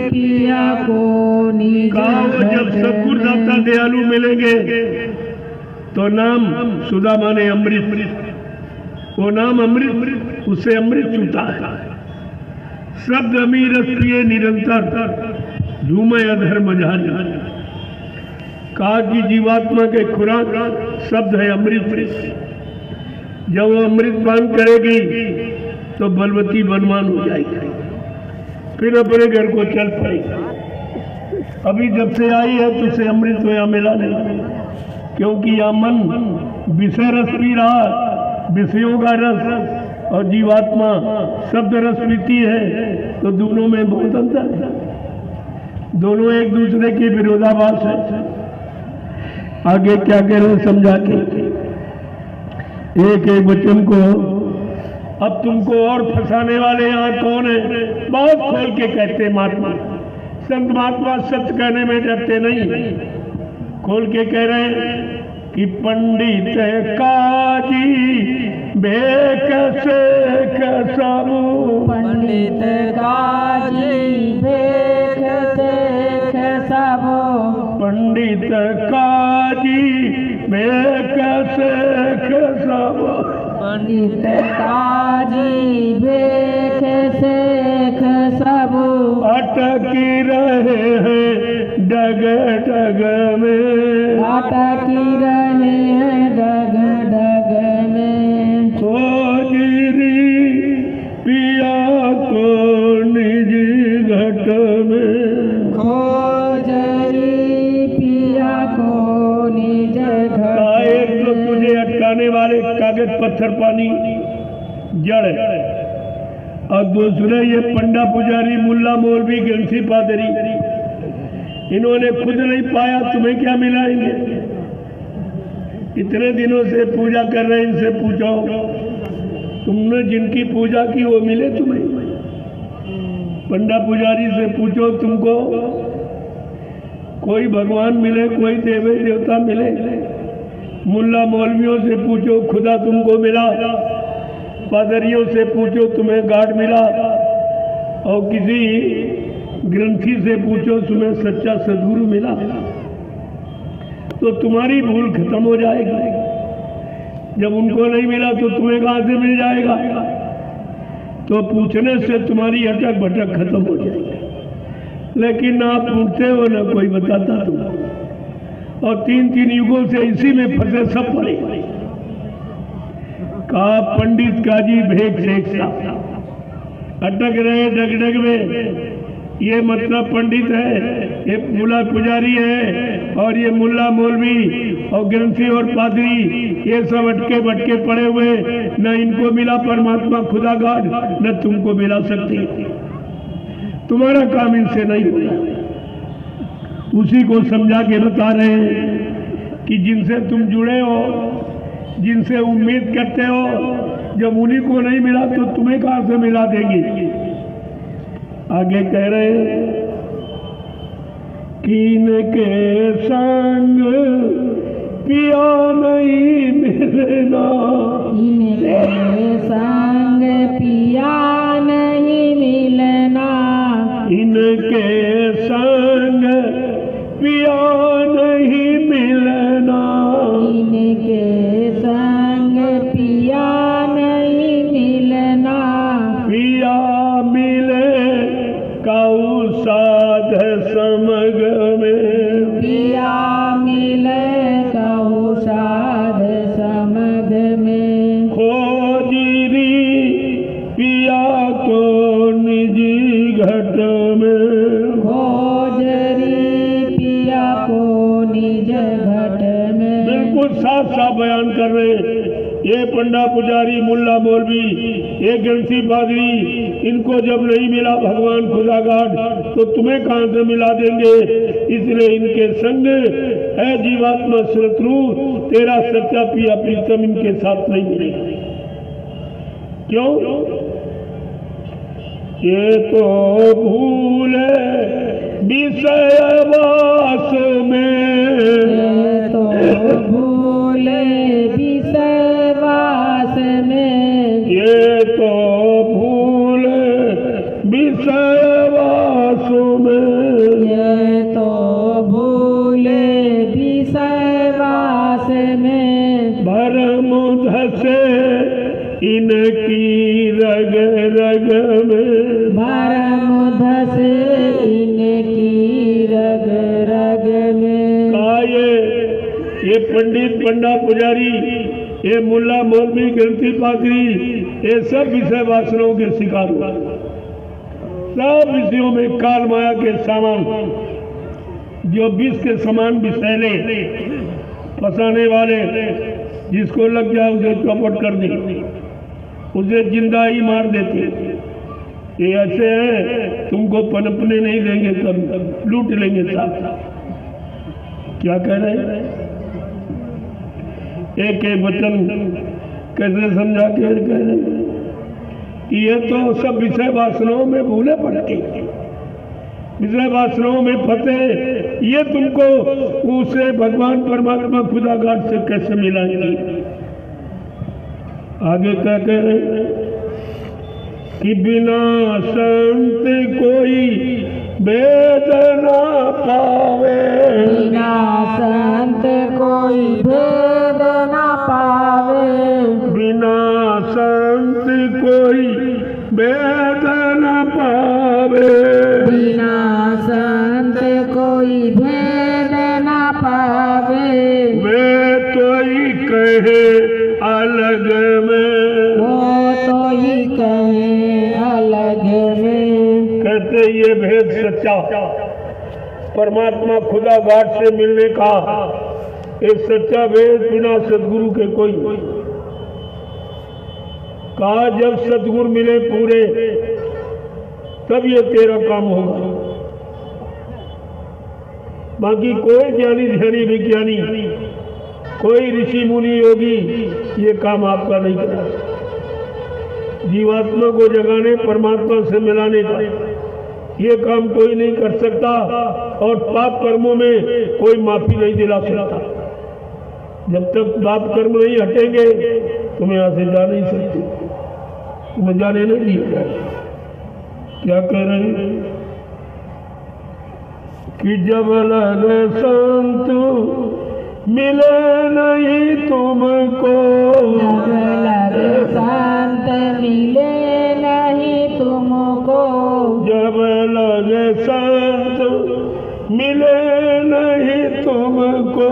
पिया को निज जब सदगुरु दाता दयालु मिलेंगे तो नाम सुधा माने अमृत, वो नाम अमृत, उससे अमृत चूता है। शब्द अमीर पिए निरंतर झूमे अधर्म झारी। कहा कि जीवात्मा के खुराक शब्द है अमृत। जब वो अमृत पान करेगी तो बलवती बनवान हो जाएगी, फिर अपने घर को चल पड़ेगी। अभी जब से आई है तो उसे अमृत तो यहाँ मिला नहीं, क्योंकि यह मन विषय रस पी रहा, विषयों का रस, और जीवात्मा शब्द रस पीती है, तो दोनों में बहुत अंतर है, दोनों एक दूसरे के विरोधाभास है। आगे क्या कह रहे हैं समझा के, एक एक वचन को। अब तुमको और फंसाने वाले यहाँ कौन है, बहुत खोल के कहते महात्मा। संत महात्मा सत्य कहने में डरते नहीं, खोल के कह रहे हैं कि पंडित काजी बेक सेख सबू, पंडित काजी बेक सेख सबू, पंडित काजी बेक सेख सबू, पंडित काजी बेक सेख सबू, अटकी रहे हैं डग डग में, अटकी रहे हैं डग डग में, खोजरी पिया को निजी घट में, खोजरी पिया को निज घट। एक तो तुझे अटकाने वाले कागज पत्थर पानी जड़ है, और दूसरे ये पंडा पुजारी मुल्ला मौलवी गंसी पादरी इन्होंने खुद नहीं पाया, तुम्हें क्या मिलाएंगे? इतने दिनों से पूजा कर रहे हैं, इनसे पूछो तुमने जिनकी पूजा की वो मिले तुम्हें? पंडा पुजारी से पूछो तुमको कोई भगवान मिले, कोई देवी देवता मिले? मुल्ला मौलवियों से पूछो खुदा तुमको मिला? पादरियों से पूछो तुम्हें गार्ड मिला? और किसी ग्रंथी से पूछो तुम्हें सच्चा सदगुरु मिला? तो तुम्हारी भूल खत्म हो जाएगी। जब उनको नहीं मिला तो तुम्हें कहां से मिल जाएगा? तो पूछने से तुम्हारी अटक भटक खत्म हो जाएगी। लेकिन ना आप पूछते हो ना कोई बताता तुमको, और 3-3 युगों से इसी में फंसे सब पड़े। कहा पंडित काजी भेक शेख साहब अटक रहे डगडग में। ये मतलब पंडित है, ये मुल्ला पुजारी है, और ये मुल्ला मौलवी और ग्रंथी और पादरी, ये सब अटके भटके पड़े हुए। न इनको मिला परमात्मा खुदा गाड, न तुमको मिला सकती। तुम्हारा काम इनसे नहीं होगा। उसी को समझा के बता रहे हैं कि जिनसे तुम जुड़े हो, जिनसे उम्मीद करते हो, जब उन्हीं को नहीं मिला तो तुम्हें कहां से मिला देंगे? आगे कह रहे हैं कीन के संग पिया नहीं मिलना, इनके संग पिया नहीं मिलना, इनके संग पिया नहीं मिलना, इनके संग पिया नहीं मिलना, पिया मिले काऊ साध समग में, पिया मिले कहु साध समग में, खोजीरी पिया को निजी घट में, खोजरी पिया को निज घट में। बिल्कुल साफ साफ बयान कर रहे हैं। ये पंडा पुजारी मुल्ला मौलवी, ये ग्रंथी पादरी, इनको जब नहीं मिला भगवान खुदा गाड तो तुम्हें कहां से मिला देंगे? इसलिए इनके संग है जीवात्मा शत्रु, तेरा सच्चा पिया प्रीतम इनके साथ नहीं मिलेगा। क्यों? ये तो भूल विषय वास में, ये तो भूले विषय वास में, ये तो भूल विषय वास में, ये तो भूले विषय वास में, भरम धसे इनकी रग रग में, भरम धसे इनकी रग रग में। ये पंडित पंडा पुजारी, ये मुल्ला मौलवी ग्रंथी पादरी, ये सब विषय वासनाओं के शिकार हुआ। सब विषयों में काल माया के सामान, जो विष के समान विषैले फंसाने वाले, जिसको लग जाए उसे चौपट कर दे, उसे जिंदा ही मार देते। ये ऐसे हैं, तुमको पनपने नहीं देंगे, तब लूट लेंगे साथ साथ। क्या कह रहे हैं? एक एक वचन कैसे समझा के कह रहे हैं कि ये तो सब विषय वासनाओं में भूले पड़ते, विषय वासनाओं में फंसे। ये तुमको उसे भगवान परमात्मा खुदा गाड से कैसे मिलाएंगे? आगे क्या कह रहे हैं कि बिना संत कोई भेद ना पावे, बिना संत कोई भेद ना पावे, बिना संत कोई भेद न पावे, बिना संत कोई भेद ना पावे, वे तो ही कहे अलग में, वो तो ही कहे अलग में। कहते ये भेद सच्चा परमात्मा खुदा गाड से मिलने का एक सच्चा भेद बिना सदगुरु के कोई। कहा जब सदगुरु मिले पूरे तब ये तेरा काम होगा। बाकी कोई ज्ञानी ध्यानी विज्ञानी, कोई ऋषि मुनि योगी ये काम आपका नहीं करा। जीवात्मा को जगाने, परमात्मा से मिलाने का ये काम कोई नहीं कर सकता, और पाप कर्मों में कोई माफी नहीं दिला सकता। जब तक पाप कर्म नहीं हटेंगे तुम यहां से जा नहीं सकते, तुम्हें जाने नहीं दिया जाए। क्या कह रहे हैं कि जब लगे संत मिले नहीं तुमको, जब लगे संत मिले नहीं तुमको, जब लगे संत मिले नहीं तुमको,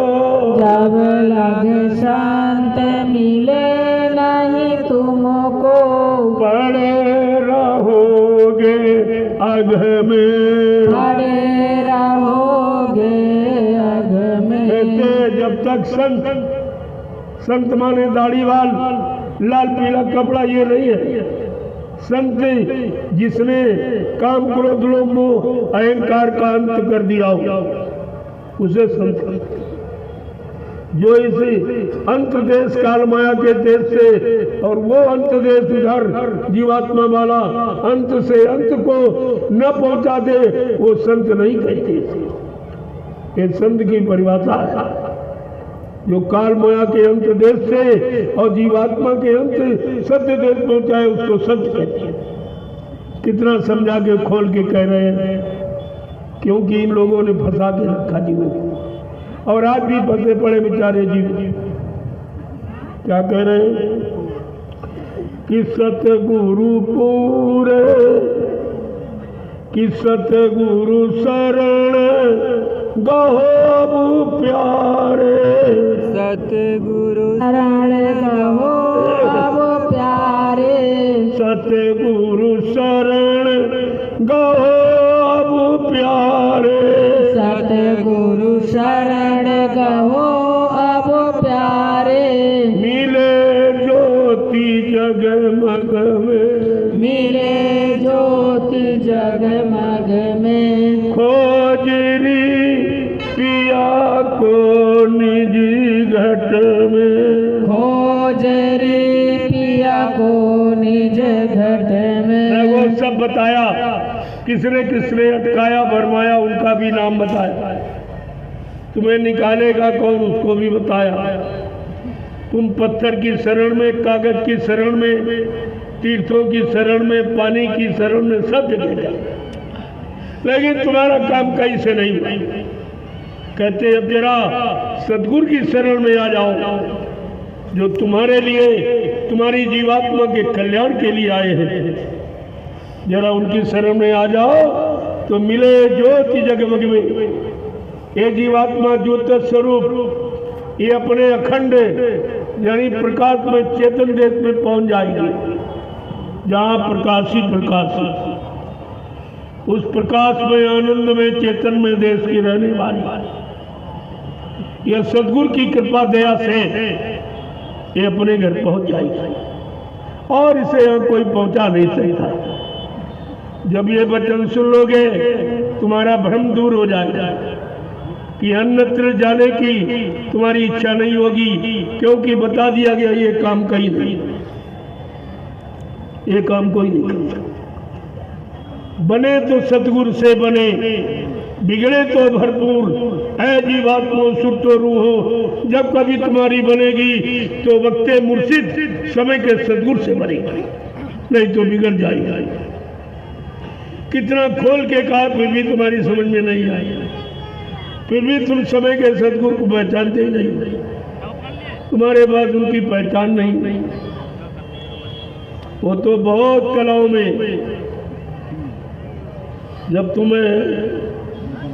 जब लगे संत मिले नहीं तुमको, पड़े रहोगे अघ में, पड़े रहोगे अघ में। कहते जब तक संत माने दाढ़ी वाल, लाल पीला कपड़ा ये नहीं है। संत जिसने काम क्रोध लोभ मोह अहंकार का अंत कर दिया हो उसे संत। जो इस अंत देश काल माया के देश से, और वो अंत देश उधर जीवात्मा वाला अंत से अंत को न पहुंचा दे, वो संत नहीं कहते। ये संत की परिभाषा है। जो काल माया के अंत देश से और जीवात्मा के अंत सत्य देश पहुंचाए उसको संत कहते हैं। कितना समझा के खोल के कह रहे हैं, क्योंकि इन लोगों ने फंसा के रखा जीवों को, और आज भी फंसे पड़े बेचारे जीव। क्या कह रहे हैं कि सतगुरु पूरे, कि सतगुरु शरण गहो प्यारे, सतगुरु शरण गहो अब प्यारे, सतगुरु शरण गहो अब प्यारे, सतगुरु शरण गहो अब प्यारे। मिले ज्योति जगमग में, मिले ज्योति जगमग में, खोजरी पिया को निजी घट में, खोजरी पिया को निज घट में। वो सब बताया, किसने किसने अटकाया भरमाया उनका भी नाम बताया। तुम्हें निकालेगा कौन उसको भी बताया। तुम पत्थर की शरण में, कागज की शरण में, तीर्थों की शरण में, पानी की शरण में, सब जगह जाओ, लेकिन तुम्हारा काम कहीं से नहीं हुआ। कहते अब जरा सदगुरु की शरण में आ जाओ, जो तुम्हारे लिए, तुम्हारी जीवात्मा के कल्याण के लिए आए हैं। जरा उनकी शरण में आ जाओ तो मिले ज्योति जगमग में। ये जीवात्मा ज्योत स्वरूप ये अपने अखंड यानी प्रकाश में चेतन देश में पहुंच जाएगी, जहाँ प्रकाश ही प्रकाश है। उस प्रकाश में, आनंद में, चेतन में देश की रहने वाली यह सदगुरु की कृपा दया से ये अपने घर पहुंच जाएगी, और इसे यहाँ कोई पहुंचा नहीं सकता। जब ये वचन सुन लोगे तुम्हारा भ्रम दूर हो जाएगा कि अन्यत्र जाने की तुम्हारी इच्छा नहीं होगी, क्योंकि बता दिया गया ये काम कहीं नहीं, ये काम कोई नहीं कर सकता। बने तो सतगुरु से बने, बिगड़े तो भरपूर। ऐ जीवात्मा सुर तो रूहो, जब कभी तुम्हारी बनेगी तो वक्ते मुर्शिद समय के सतगुरु से बनेगी, नहीं तो बिगड़ जाएगी। कितना खोल के कहा फिर भी तुम्हारी समझ में नहीं आई, फिर भी तुम समय के सतगुरु को पहचानते ही नहीं, तुम्हारे पास उनकी पहचान नहीं। वो तो बहुत कलाओं में,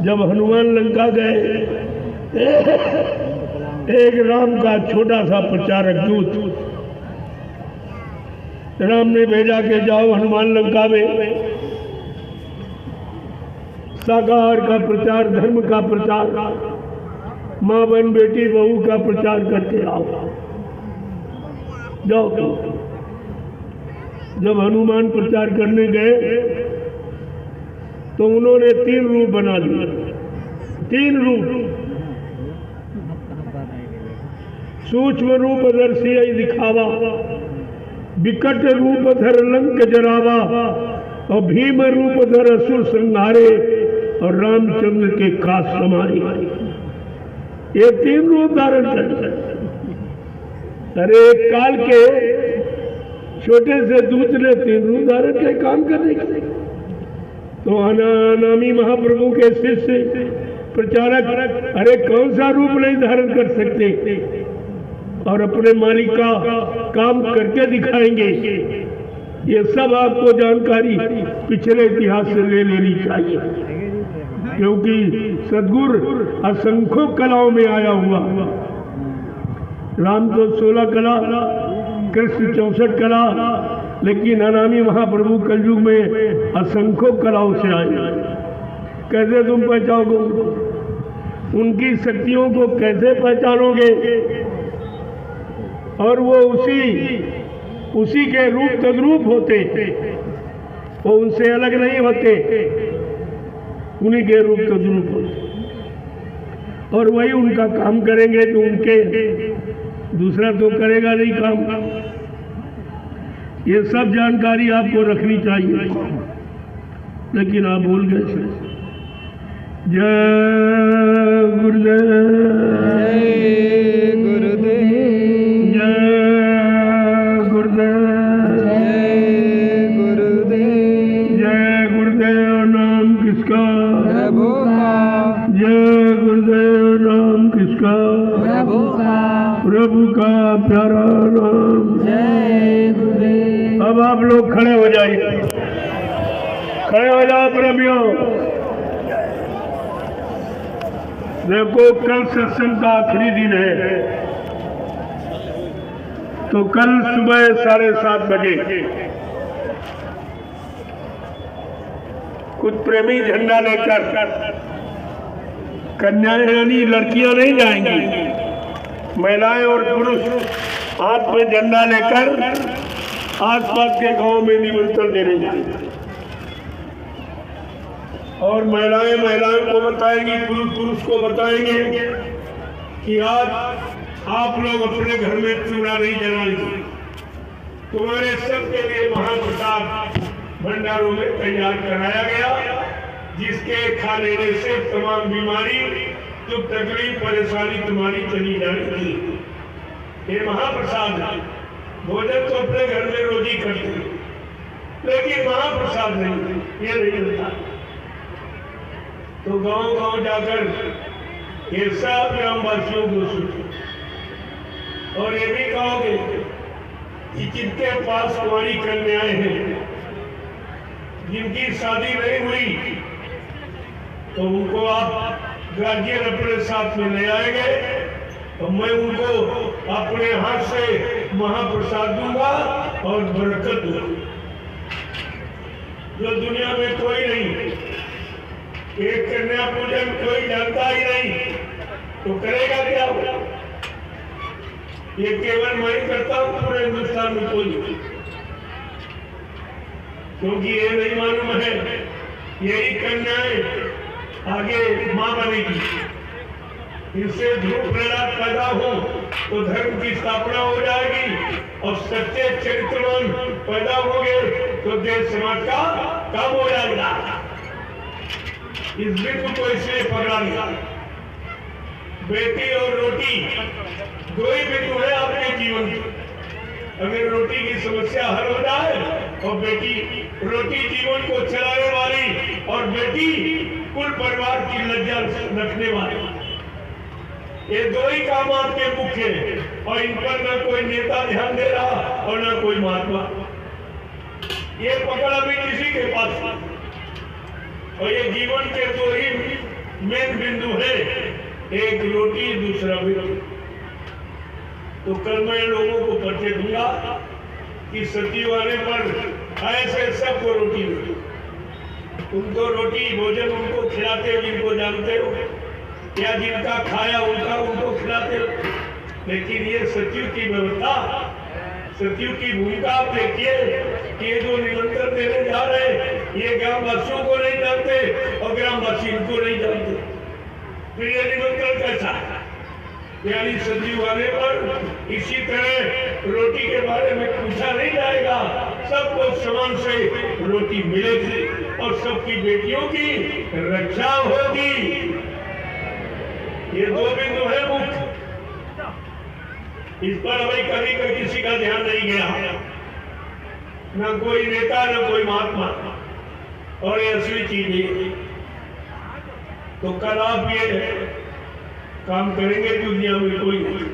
जब हनुमान लंका गए, एक राम का छोटा सा प्रचारक दूत राम ने भेजा के जाओ हनुमान लंका में शाकाहार का प्रचार, धर्म का प्रचार, माँ बहन बेटी बहू का प्रचार करके आओ, जाओ। तो जब हनुमान प्रचार करने गए तो उन्होंने 3 रूप बना लिए। तीन रूप, सूक्ष्म रूप धर सियहि दिखावा, विकट रूप धर लंक जरावा, और भीम रूप धर असुर संहारे, और रामचंद्र के कास समारे। ये तीन रूप धारण करते। अरे काल के छोटे से दूत ने तीन रूप धारण के काम करने के, तो अनामी महाप्रभु के शिष्य प्रचारक अरे कौन सा रूप नहीं धारण कर सकते और अपने मालिक का काम करके दिखाएंगे। ये सब आपको जानकारी पिछले इतिहास से ले लेनी चाहिए, क्योंकि सद्गुरु असंख्यों कलाओं में आया हुआ। राम तो 16 कला, कृष्ण 64 कला, लेकिन अनामी महाप्रभु कलयुग में असंख्यों कलाओं से आए। कैसे तुम पहचानोगे उनकी शक्तियों को, कैसे पहचानोगे? और वो उसी के रूप तद्रूप होते, वो उनसे अलग नहीं होते, उन्हीं के रूप तद्रूप होते, और वही उनका काम करेंगे जो उनके, दूसरा तो करेगा नहीं काम। ये सब जानकारी आपको रखनी चाहिए, लेकिन आप भूल गए। जय गुरुदेव, जय गुरुदेव, जय गुरुदेव, जय गुरुदेव, जय गुरुदेव। नाम किसका? प्रभु का, जय गुरुदेव। नाम किसका? प्रभु का, प्रभु का प्यारा नाम। जय गुरुदेव। अब आप लोग खड़े हो जाइए, खड़े हो जाओ प्रेमियों। देखो कल सत्संग का आखिरी दिन है, तो कल सुबह 7:30 बजे कुछ प्रेमी झंडा लेकर, कन्याएं यानी लड़कियां नहीं जाएंगी, महिलाएं और पुरुष हाथ में झंडा लेकर आसपास के गांव में निमंत्रण देने जाएंगे। और महिलाओं को बताएंगी, पुरुष को बताएंगे कि आज आप लोग अपने घर में चूड़ा नहीं जलाएंगे, तुम्हारे सबके लिए महाप्रसाद भंडारों में तैयार कराया गया, जिसके खा लेने से तमाम बीमारी, दुख तकलीफ, परेशानी तुम्हारी चली जाएगी। ये महाप्रसाद है। भोजन तो अपने घर में रोज ही करते हैं, लेकिन महाप्रसाद नहीं, ये नहीं होता। तो गांव जाकर ये सब ग्रामवासियों को सूचो, और ये भी कहोगे कि जिनके पास कुंवारी कन्याएं हैं, जिनकी शादी नहीं हुई, तो उनको आप गार्जियन अपने साथ में ले आएंगे, तो मैं उनको अपने हाथ से महाप्रसाद दूंगा और बरकत दूंगा। जो दुनिया में कोई नहीं, एक कन्या पूजन कोई जानता ही नहीं, तो करेगा क्या? ये केवल मैं ही करता हूं, पूरे हिंदुस्तान में कोई नहीं, क्योंकि ये नहीं मालूम है यही कन्याएं आगे मां बनेगी। इनसे ध्रुव प्रहलाद पैदा हो तो धर्म की स्थापना हो जाएगी, और सच्चे चरित्रवान पैदा होंगे तो देश समाज का काम हो जाएगा। इस बिंदु को इसलिए पकड़ा गया। बेटी और रोटी दो ही बिंदु है आपके जीवन में। अगर रोटी की समस्या हल हो जाए, और बेटी रोटी जीवन को चलाने वाली, और बेटी कुल परिवार की लज्जा रखने वाली, ये दो ही काम आपके मुख्य हैं, और इन पर न कोई नेता ध्यान दे रहा और न कोई महात्मा। ये पकड़ अभी किसी के पास नहीं। और ये जीवन के दो ही मेन बिंदु है, एक रोटी, दूसरा बेटी। तो कल मैं लोगों को परिचय दूंगा कि सती आने पर ऐसे सबको रोटी मिली। उनको रोटी भोजन उनको खिलाते हो जिनको जानते हो, या जिनका खाया उनका उनको खिलाते हो। लेकिन ये सचिव की व्यवस्था, सचिव की भूमिका आप देखिए कि ये जो निमंत्रण देने जा रहे हैं, ये ग्रामवासियों को नहीं जानते और ग्रामवासी इनको नहीं जानते। फिर ये निमंत्रण कैसा? यानी सजीव आने पर इसी तरह रोटी के बारे में पूछा नहीं जाएगा, सबको समान से रोटी मिलेगी और सबकी बेटियों की रक्षा होगी। ये दो बिंदु है मुख्य, इस पर भाई कभी किसी का ध्यान नहीं गया, न कोई नेता न कोई महात्मा, और ये असली चीज है। तो कल आप ये काम करेंगे दुनिया में कोई नहीं,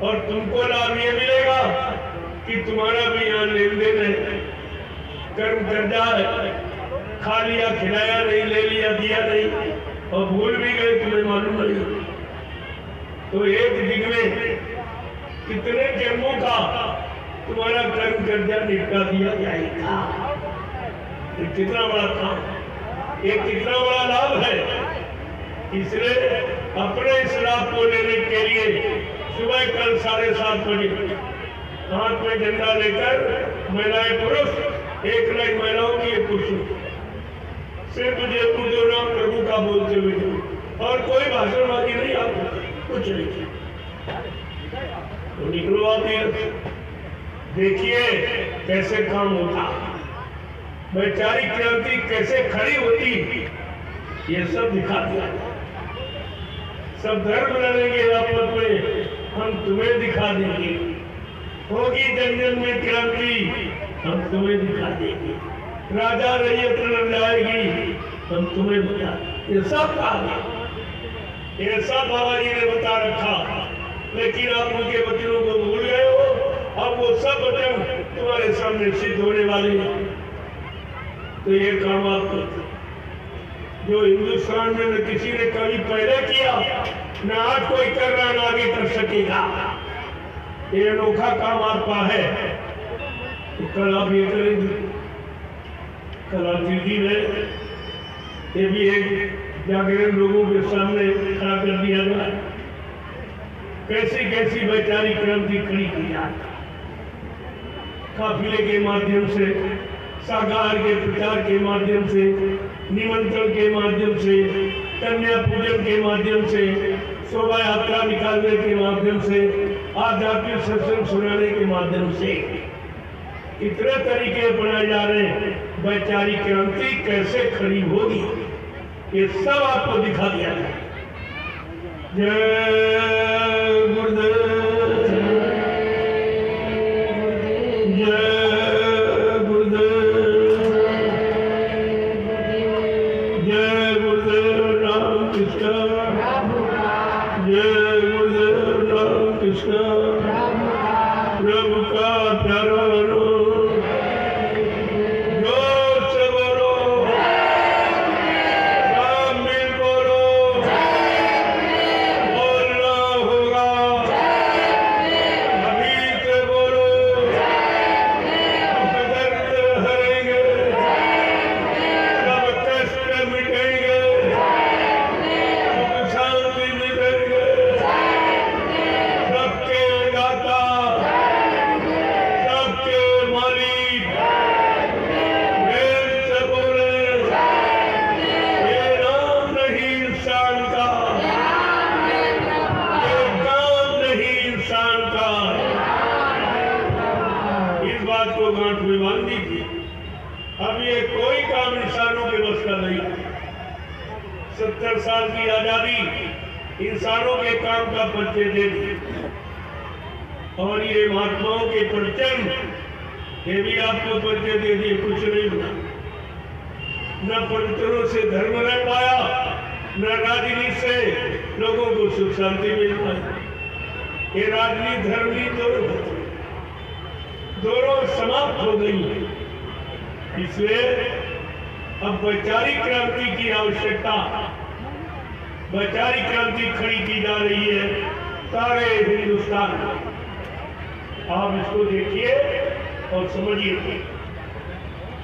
और तुमको लाभ ये मिलेगा कि तुम्हारा भी यहाँ लेन देन है, कर्म कर्जा है, खा लिया खिलाया नहीं, ले लिया दिया नहीं, और भूल भी गए तुम्हें मालूम नहीं। तो एक दिन में कितने जन्मों का तुम्हारा कर्म कर्जा निपटा दिया जाएगा। ये कितना बड़ा काम, ये कितना बड़ा लाभ है। इसलिए अपने इस लाभ को लेने के लिए सुबह कल 7:30 बजे हाथ में झंडा लेकर महिलाएं पुरुष, एक लाइन महिलाओं की एक पुरुषों, सिर्फ मुझे उर्दू नाम प्रभु का बोलते हुए, और कोई भाषणबाजी नहीं, आपको कुछ नहीं। तो निकलो आप, देखिए कैसे काम होता, वैचारिक क्रांति कैसे खड़ी होती, ये सब दिखा दिया। सब धर्म लड़ेंगे आपस में, हम तुम्हें दिखा देंगे। होगी जन जन में क्रांति, हम तुम्हें दिखा देंगे। राजा रैयत लड़ जाएगी, हम तुम्हें बता। ये सब कहा, ये सब बाबा जी ने बता रखा, लेकिन आप उनके वचनों को भूल गए हो। अब वो सब वचन तुम्हारे सामने सिद्ध होने वाले हैं। तो ये काम आप करते, जो हिंदुस्तान में न किसी ने कभी पहले किया, न आज कोई कर रहा, न आगे कर सकेगा। ये अनोखा काम आपका है। तो कल आप ये करेंगे। कल आरती ने ये भी एक जागरण लोगों के सामने खड़ा कर दिया गया, कैसी कैसी वैचारिक क्रांति खड़ी की जाए। काफिले के माध्यम से, साकार के प्रचार के माध्यम से, निमंत्रण के माध्यम से, कन्या पूजन के माध्यम से, शोभा यात्रा निकालने के माध्यम से, आध्यात्मिक सत्संग सुनाने के माध्यम से, इतने तरीके अपनाए जा रहे हैं। वैचारिक क्रांति कैसे खड़ी होगी, ये सब आपको दिखा दिया जाए। जय गुरुदेव, प्रभु का प्यारा जोर से बोलो, सब मिल बोलो, बोलना होगा, अभी से बोलो, सब दर्द हरेंगे, सब कष्ट मिटेंगे, सब शांति मिलेंगे, सबके दाता, सबके मालिक, प्रेम से बोले, ये नाम नहीं इंसान का, ये काम नहीं इंसान का। इस बात को गांठ में बांध दीजिए। अब ये कोई काम इंसानों के बस का नहीं। 70 साल की आजादी इंसानों के काम का परिचय दे दी, और ये महात्माओं के प्रवचन, ये भी आपको परिचय दे दिए। कुछ नहीं हुआ, न प्रवचनों से धर्म रह पाया, न राजनीति से लोगों को सुख शांति मिल पाई। ये राजनीति धर्मनीति दोनों समाप्त हो गई। इसलिए अब वैचारिक क्रांति की आवश्यकता, वैचारिक क्रांति खड़ी की जा रही है सारे हिंदुस्तान में। आप इसको देखिए और समझिए,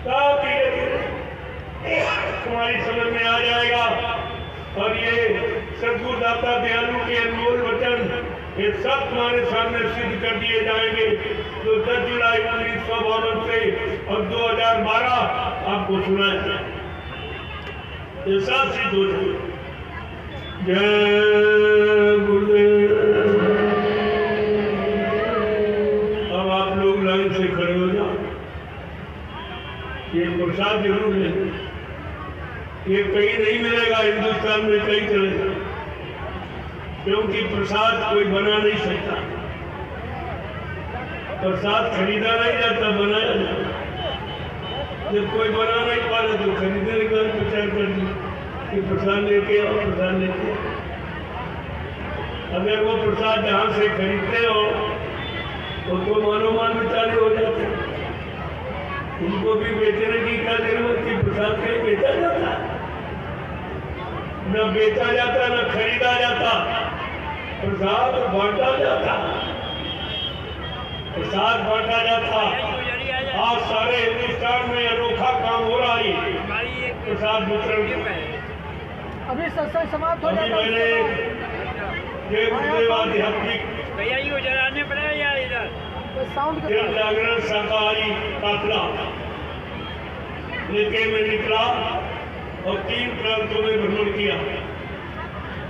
सब धीरे धीरे तुम्हारी समझ में आ जाएगा। और ये सद्गुरु दाता दयालु के अनमोल वचन, ये सब तुम्हारे सामने सिद्ध कर दिए जाएंगे। तो 10 जुलाई 1952 से और 2012 आपको सुनाया, ये सब सिद्ध हो जाए। जय गुरुदेव। अब आप लोग लाइन से खड़े हो जाओ। ये प्रसाद जरूर ले, ये कहीं नहीं मिलेगा, हिंदुस्तान में कहीं चलेगा, क्योंकि प्रसाद कोई बना नहीं सकता। प्रसाद खरीदा नहीं जाता, बनाया जाता। जब कोई बना नहीं पा रहा तो खरीदने का प्रचार कर दिया कि प्रसाद लेके आओ, प्रसाद लेके आओ। अगर वो प्रसाद जहाँ से खरीदते हो तो मानो मान बेचारे हो जाते हैं। उनको भी बेचने की क्या जरूरत थी? प्रसाद कहीं बेचा जाता, न बेचा जाता न खरीदा जाता, प्रसाद बांटा जाता, प्रसाद बांटा जाता। आज सारे हिंदुस्तान में अनोखा काम हो रहा है, प्रसाद वितरण। अभी सत्संग समाप्त हो अभी जाता मैंने जय गुरुदेव आध्यात्मिक साउंड जन जागरण शाकाहारी काफिला लेके मैं निकला और 3 प्रांतों में भ्रमण किया।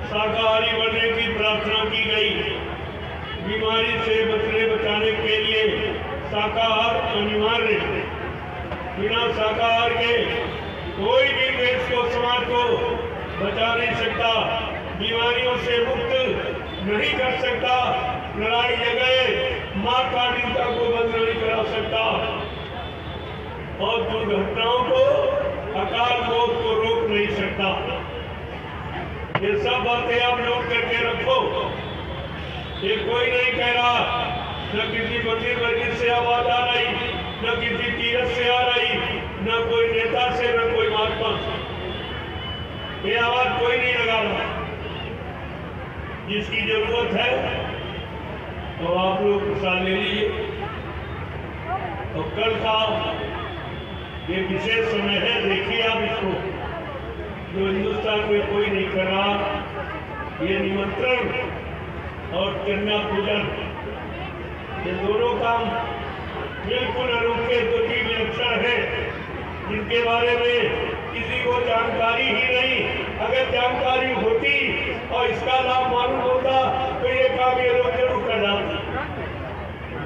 शाकाहारी बनने की प्रार्थना की गई। बीमारी से बचाने के लिए शाकाहार अनिवार्य है। बिना शाकाहार के कोई भी देश को, समाज को बचा नहीं सकता, बीमारियों से मुक्त नहीं कर सकता, लड़ाई जगह माँ कालिका को बंद नहीं करा सकता और दुर्घटनाओं को, अकाल मौत को रोक नहीं सकता। ये सब बातें आप नोट करके रखो। ये कोई नहीं कह रहा, न किसी मंदिर मस्जिद से आवाज आ रही, न किसी तीरथ से आ रही, न कोई नेता से, न कोई महात्मा से। ये आवाज कोई नहीं लगा रहा। जिसकी जरूरत है तो आप लोग प्रसाद ले लीजिए। और कल का ये विशेष समय है, देखिए आप इसको, जो हिंदुस्तान में कोई नहीं कर रहा। ये निमंत्रण और कन्या पूजन, ये दोनों काम बिल्कुल अनोखे, दुखी विलक्षण है, जिनके बारे में किसी को जानकारी ही नहीं। अगर जानकारी होती और इसका लाभ मालूम होता तो ये काम ये लोग जरूर कर जाते।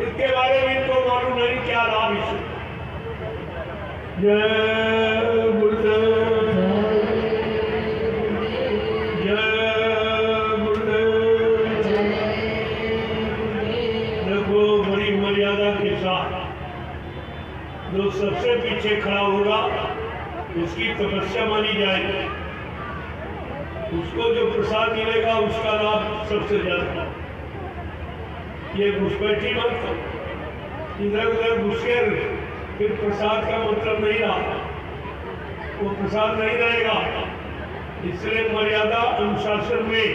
इसके बारे में इनको मालूम नहीं क्या लाभ इसे। जय गुरुदेव, जय गुरुदेव। देखो, बड़ी मर्यादा के साथ जो सबसे पीछे खड़ा होगा उसकी तपस्या मानी जाएगी। उसको जो प्रसाद मिलेगा उसका लाभ सबसे ज्यादा। ये घुसपैठी मत, इधर उधर घुसे फिर प्रसाद का मतलब नहीं रहा, वो प्रसाद नहीं रहेगा। इसलिए मर्यादा अनुशासन में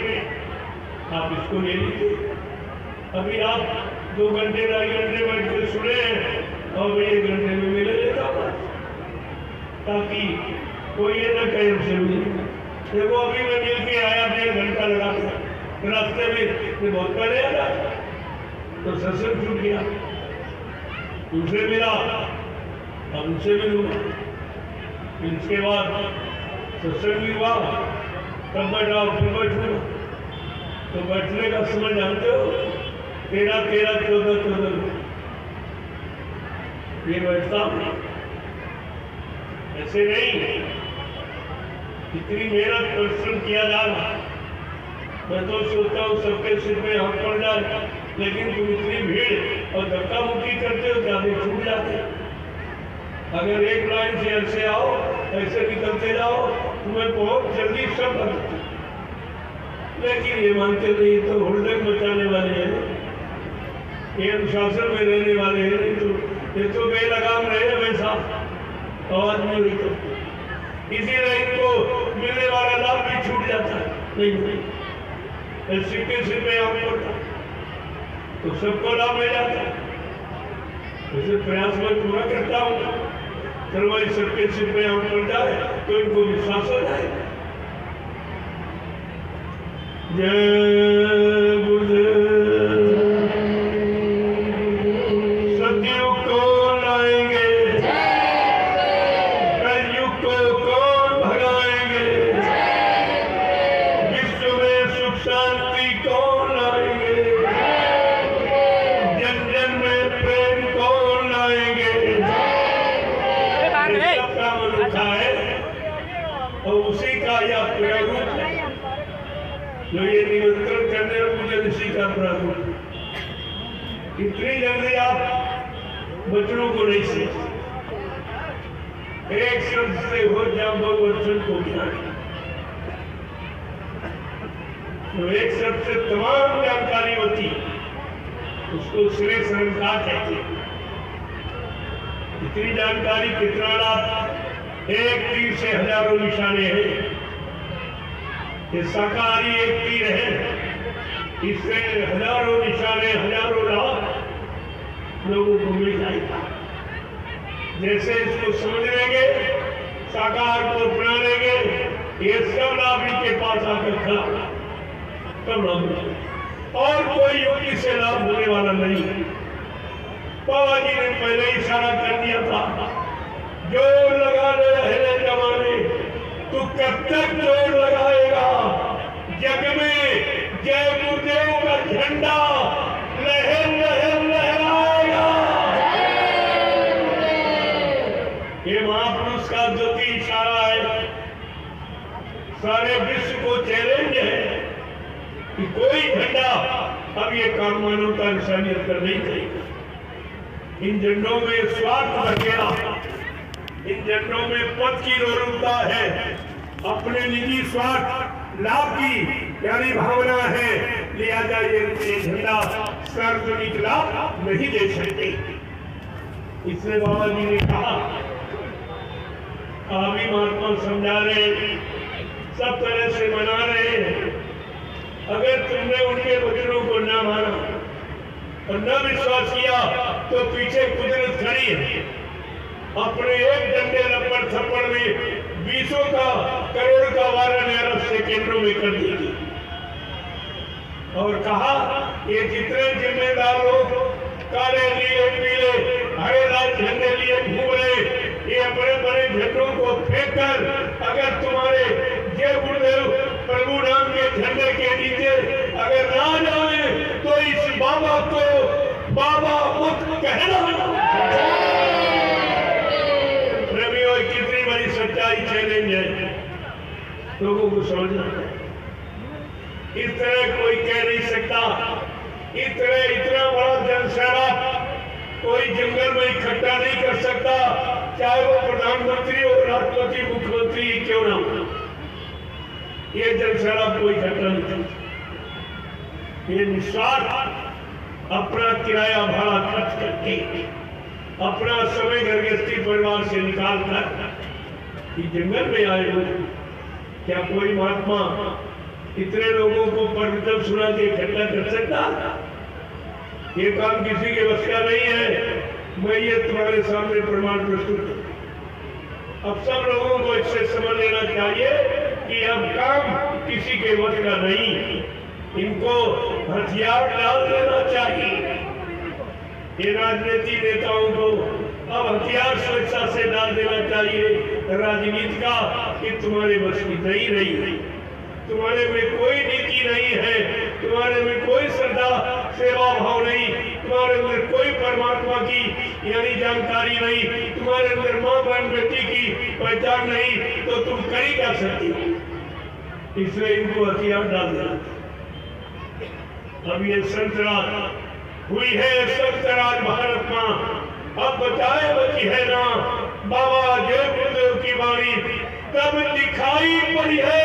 आप इसको ले लीजिए। अभी आप 2 घंटे 2.5 घंटे बैठ के सुने हैं और 1 घंटे में मिले लेता हूँ, ताकि कोई ये न कहे उसे मिले। देखो, अभी मैं मिल के आया, 1.5 घंटा लगा था रास्ते में, मैं बहुत पहले आया तो सत्संग छूट गया। उनसे मिला, अब उनसे मिलूंगा। इसके बाद सत्संग भी हुआ, तब बैठा, फिर बैठूंगा। तो बैठने का समय जानते हो, 13, 14 ये बैठता हूँ। ऐसे नहीं, इतनी मेहनत परिश्रम किया जा रहा। मैं तो सोचता हूँ सबके सिर में हाथ पड़ जाए, लेकिन तुम इतनी भीड़ और धक्का मुक्की करते हो, ज्यादा छूट जाते। अगर एक लाइन से ऐसे आओ, ऐसे निकलते जाओ, तुम्हें बहुत जल्दी सब लगता। लेकिन ये मानते नहीं, तो हुड़दंग मचाने वाले हैं, ये अनुशासन में रहने वाले हैं। नहीं तो ये तो बेलगाम रहे वैसा आवाज नहीं हुई तो इसीलिए इनको मिलने वाला लाभ भी छूट जाता है। नहीं, सिक्के सिर में आम पड़ता तो सबको लाभ मिल जाता है। वैसे प्रयास मैं पूरा करता हूँ, चलो भाई सबके सिर में आम पड़ जाए तो इनको विश्वास हो जाए। जय गुरुदेव। सतयुग को लाएंगे, कलयुग को कौन भगाएंगे। विश्व प्रभु, इतनी जल्दी आप वचनों को नहीं सीखते। एक शब्द से हो जाओ वचन को ज्ञान, तो एक शब्द से तमाम जानकारी होती, उसको सिरे संस्कार कहते हैं। इतनी जानकारी, कितना लाभ, एक तीर से हजारों निशाने हैं। ये शाकाहारी एक तीर है, इससे हजारों निशाने, हजारों लाभ लोगों को मिल जाएगा। जैसे इसको समझ लेंगे, शाकाहार को अपना लेंगे, ये सब लाभ इनके पास आकर खड़ा, तब लाभ और कोई युक्ति से लाभ होने वाला नहीं है। बाबा जी ने पहले इशारा कर दिया था, जोर लगा ले रहने जमाने, तू कब तक जोर लगाएगा? जग में जय गुरुदेव का झंडा लहर लहर लहराएगा। ये महापुरुष का ज्योति इशारा है, सारे विश्व को चैलेंज है कि कोई झंडा अब ये काम मानवता इंसानियत कर नहीं करेगा। इन झंडों में स्वार्थ बखेड़ा, इन झंडों में पद की लोलुपता है, अपने निजी स्वार्थ लाभ की यानी भावना है, लिहाजा ये झंडा सार्वजनिक लाभ नहीं दे सकते। इसलिए बाबा जी ने कहा, अभी महात्मा समझा रहे, सब तरह से मना रहे हैं, अगर तुमने उनके वचनों को न माना और न विश्वास किया तो पीछे कुदरत खड़ी है, अपने एक डंडे लपड़ थप्पड़ में 20 का करोड़ का वारण अरब सेकेंडों में कर देगी। और कहा, ये जितने जिम्मेदार लोग काले नीले पीले हरे लाल झंडे लिए घूम रहे, ये अपने बड़े झंडों को फेंक कर अगर तुम्हारे जय गुरुदेव प्रभु नाम के झंडे के नीचे अगर ना जाए तो इस बाबा को बाबा मत कहना। प्रेमियों, कितनी बड़ी सच्चाई चैलेंज है, लोगों को समझना है। इस तरह कोई कह नहीं सकता, इतना बड़ा जनसैलाब कोई जंगल में इकट्ठा नहीं कर सकता, चाहे वो प्रधानमंत्री हो, राष्ट्रपति, मुख्यमंत्री क्यों ना हो। ये जनसैलाब कोई इकट्ठा नहीं कर सकता। ये निस्वार्थ अपना किराया भाड़ा खर्च करके, अपना समय घरगृहस्थी परिवार से निकाल कर जंगल में आए हो। क्या कोई महात्मा इतने लोगों को परवचन सुना के इकट्ठा कर सकता? ये काम किसी के बस का नहीं है। मैं ये तुम्हारे सामने प्रमाण प्रस्तुत हूं। अब सब लोगों को इससे समझ लेना चाहिए कि अब काम किसी के बस का नहीं, इनको हथियार डाल देना चाहिए। ये राजनीति नेताओं को अब हथियार स्वेच्छा से डाल देना चाहिए राजनीति का कि तुम्हारे बस की नहीं रही, तुम्हारे में कोई नीति नहीं है, तुम्हारे में कोई श्रद्धा सेवा भाव नहीं, तुम्हारे अंदर कोई परमात्मा की यानी जानकारी नहीं, तुम्हारे अंदर मां बहन बेटी की पहचान नहीं, तो तुम कर ही क्या सकती हो? इसलिए इनको हथियार डाल देना। अब ये संतराज हुई है, संतराज भारत मां अब बताए बची है ना, बाबा जय गुरुदेव की वाणी तब दिखाई पड़ी है।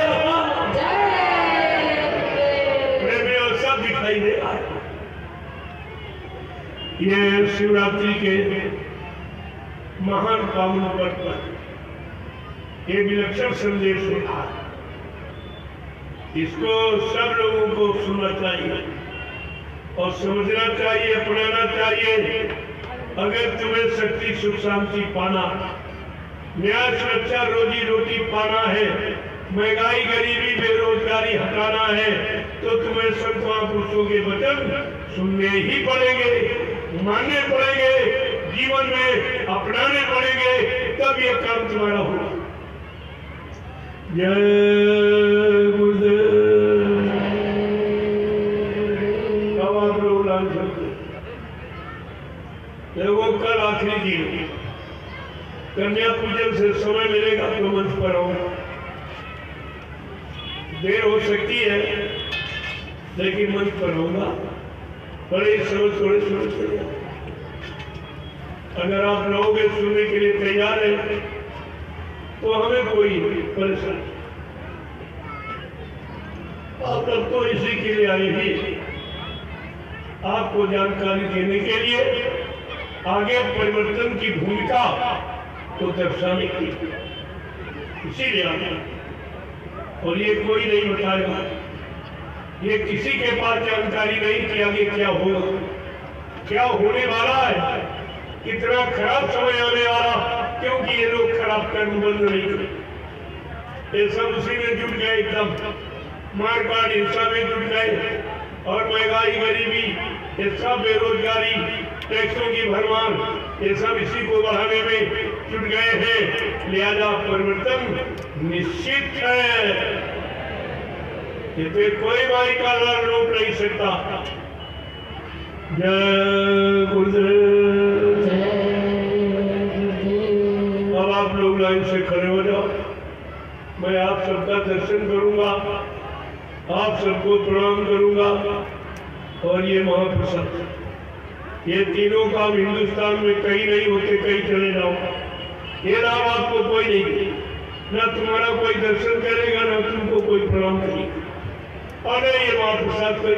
प्रेमियों, सब दिखाई दे रहा है। ये शिवरात्रि के महान पावन पर्व पर ये विलक्षण संदेश होता है, इसको सब लोगों को सुनना चाहिए और समझना चाहिए, अपनाना चाहिए। अगर तुम्हें शक्ति सुख शांति पाना, न्याय सुरक्षा रोजी रोटी पाना है, महंगाई गरीबी बेरोजगारी हटाना है, तो तुम्हें संत महापुरुषों के वचन सुनने ही पड़ेंगे, मानने पड़ेंगे, जीवन में अपनाने पड़ेंगे, तब ये काम तुम्हारा होगा। जय गुरुदेव। वो कल आखिरी दिन कन्या पूजन से समय मिलेगा तो मंच पर आऊंगा। देर हो सकती है लेकिन मंच पर आऊंगा। बड़े थोड़े समझ। अगर आप लोग सुनने के लिए तैयार हैं तो हमें कोई परेशानी। आप लोग तो इसी के लिए आए ही, आपको जानकारी देने के लिए, आगे परिवर्तन की भूमिका को दर्शाने की, इसीलिए आए। और ये कोई नहीं बताएगा, ये किसी के पास जानकारी नहीं कि आगे क्या होगा, क्या होने वाला है, कितना खराब समय आने वाला, क्योंकि ये लोग खराब कर्म बंद नहीं करे। ये सब उसी में जुट गए, एकदम मारकाट हिंसा में जुट गए, और महंगाई, गरीबी, ये सब बेरोजगारी, टैक्सों की भरमार, ये सब इसी को बढ़ाने में जुट गए हैं। लिहाजा परिवर्तन निश्चित है, इसे कोई माई का लड़ रोक नहीं सकता। जय गुरुदेव। अब आप लोग लाइन से खड़े हो जाओ, मैं आप सबका दर्शन करूंगा, आप सबको प्रणाम करूंगा। और ये महाप्रसाद, ये तीनों काम हिंदुस्तान में कहीं नहीं होते, कहीं चले जाओ, ये नाम आपको कोई नहीं, ना तुम्हारा कोई दर्शन करेगा, ना तुमको कोई प्रणाम करेगा। और ये महाप्रसाद कोई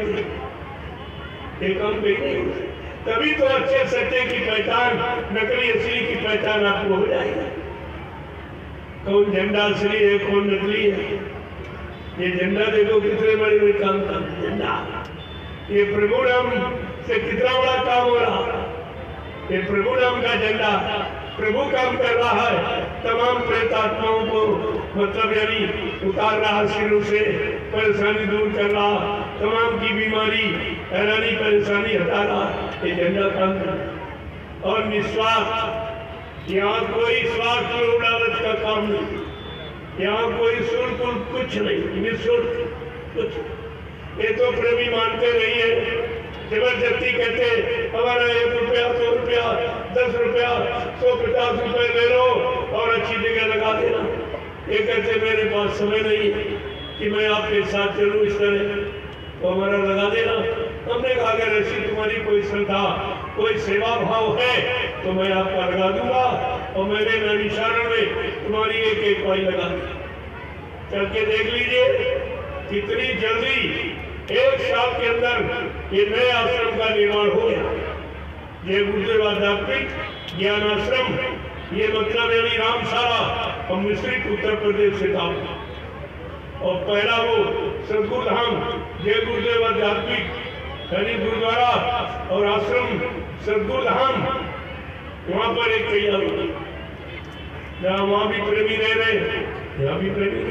ये काम कहीं नहीं होता। तभी तो अच्छे सच्चे की पहचान, नकली असली की पहचान आपको हो जाएगी। कौन झंडा असली है, कौन नकली है। ये झंडा देखो कितने बड़े बड़े काम का झंडा, ये प्रभु नाम से कितना बड़ा काम हो रहा। ये प्रभु नाम का झंडा, प्रभु काम कर रहा है, तमाम प्रेत आत्माओं को मतलब यानी उतार रहा, सिरों से परेशानी दूर कर रहा, तमाम की बीमारी, हैरानी, परेशानी हटा रहा। ये झंडा काम कर रहा। और निस्वार्थ, यहाँ कोई स्वार्थ और उड़ावत का काम नहीं, यहाँ कोई शुल्क कुछ नहीं, निःशुल्क कुछ। ये तो प्रेमी मानते नहीं है, जबरदस्ती कहते हमारा 1 रुपया, 2 रुपया, 10 रुपया, 150 रुपए ले लो और अच्छी जगह लगा देना। ये कहते मेरे पास समय नहीं कि मैं आपके साथ चलूं इस तरह, तो हमारा लगा देना। हमने कहा अगर ऐसी तुम्हारी कोई श्रद्धा, कोई सेवा भाव है तो मैं आपका लगा दूंगा, और मैंने नैमिषारण्य में तुम्हारी एक पाई लगा दी। चल के देख लीजिए कितनी जल्दी 1 साल के अंदर ये नए आश्रम का निर्माण हो गया। ये गुरुदेव आध्यात्मिक ज्ञान आश्रम, ये मतलब यानी रामशाला और मिश्रित उत्तर प्रदेश से था। और पहला वो सदगुरु धाम, ये गुरुदेव आध्यात्मिक यानी गुरुद्वारा और आश्रम सदगुरु धाम, वहां पर एक तैयार हुई, जहाँ वहां भी प्रेमी रह रहे, यहाँ भी प्रेमी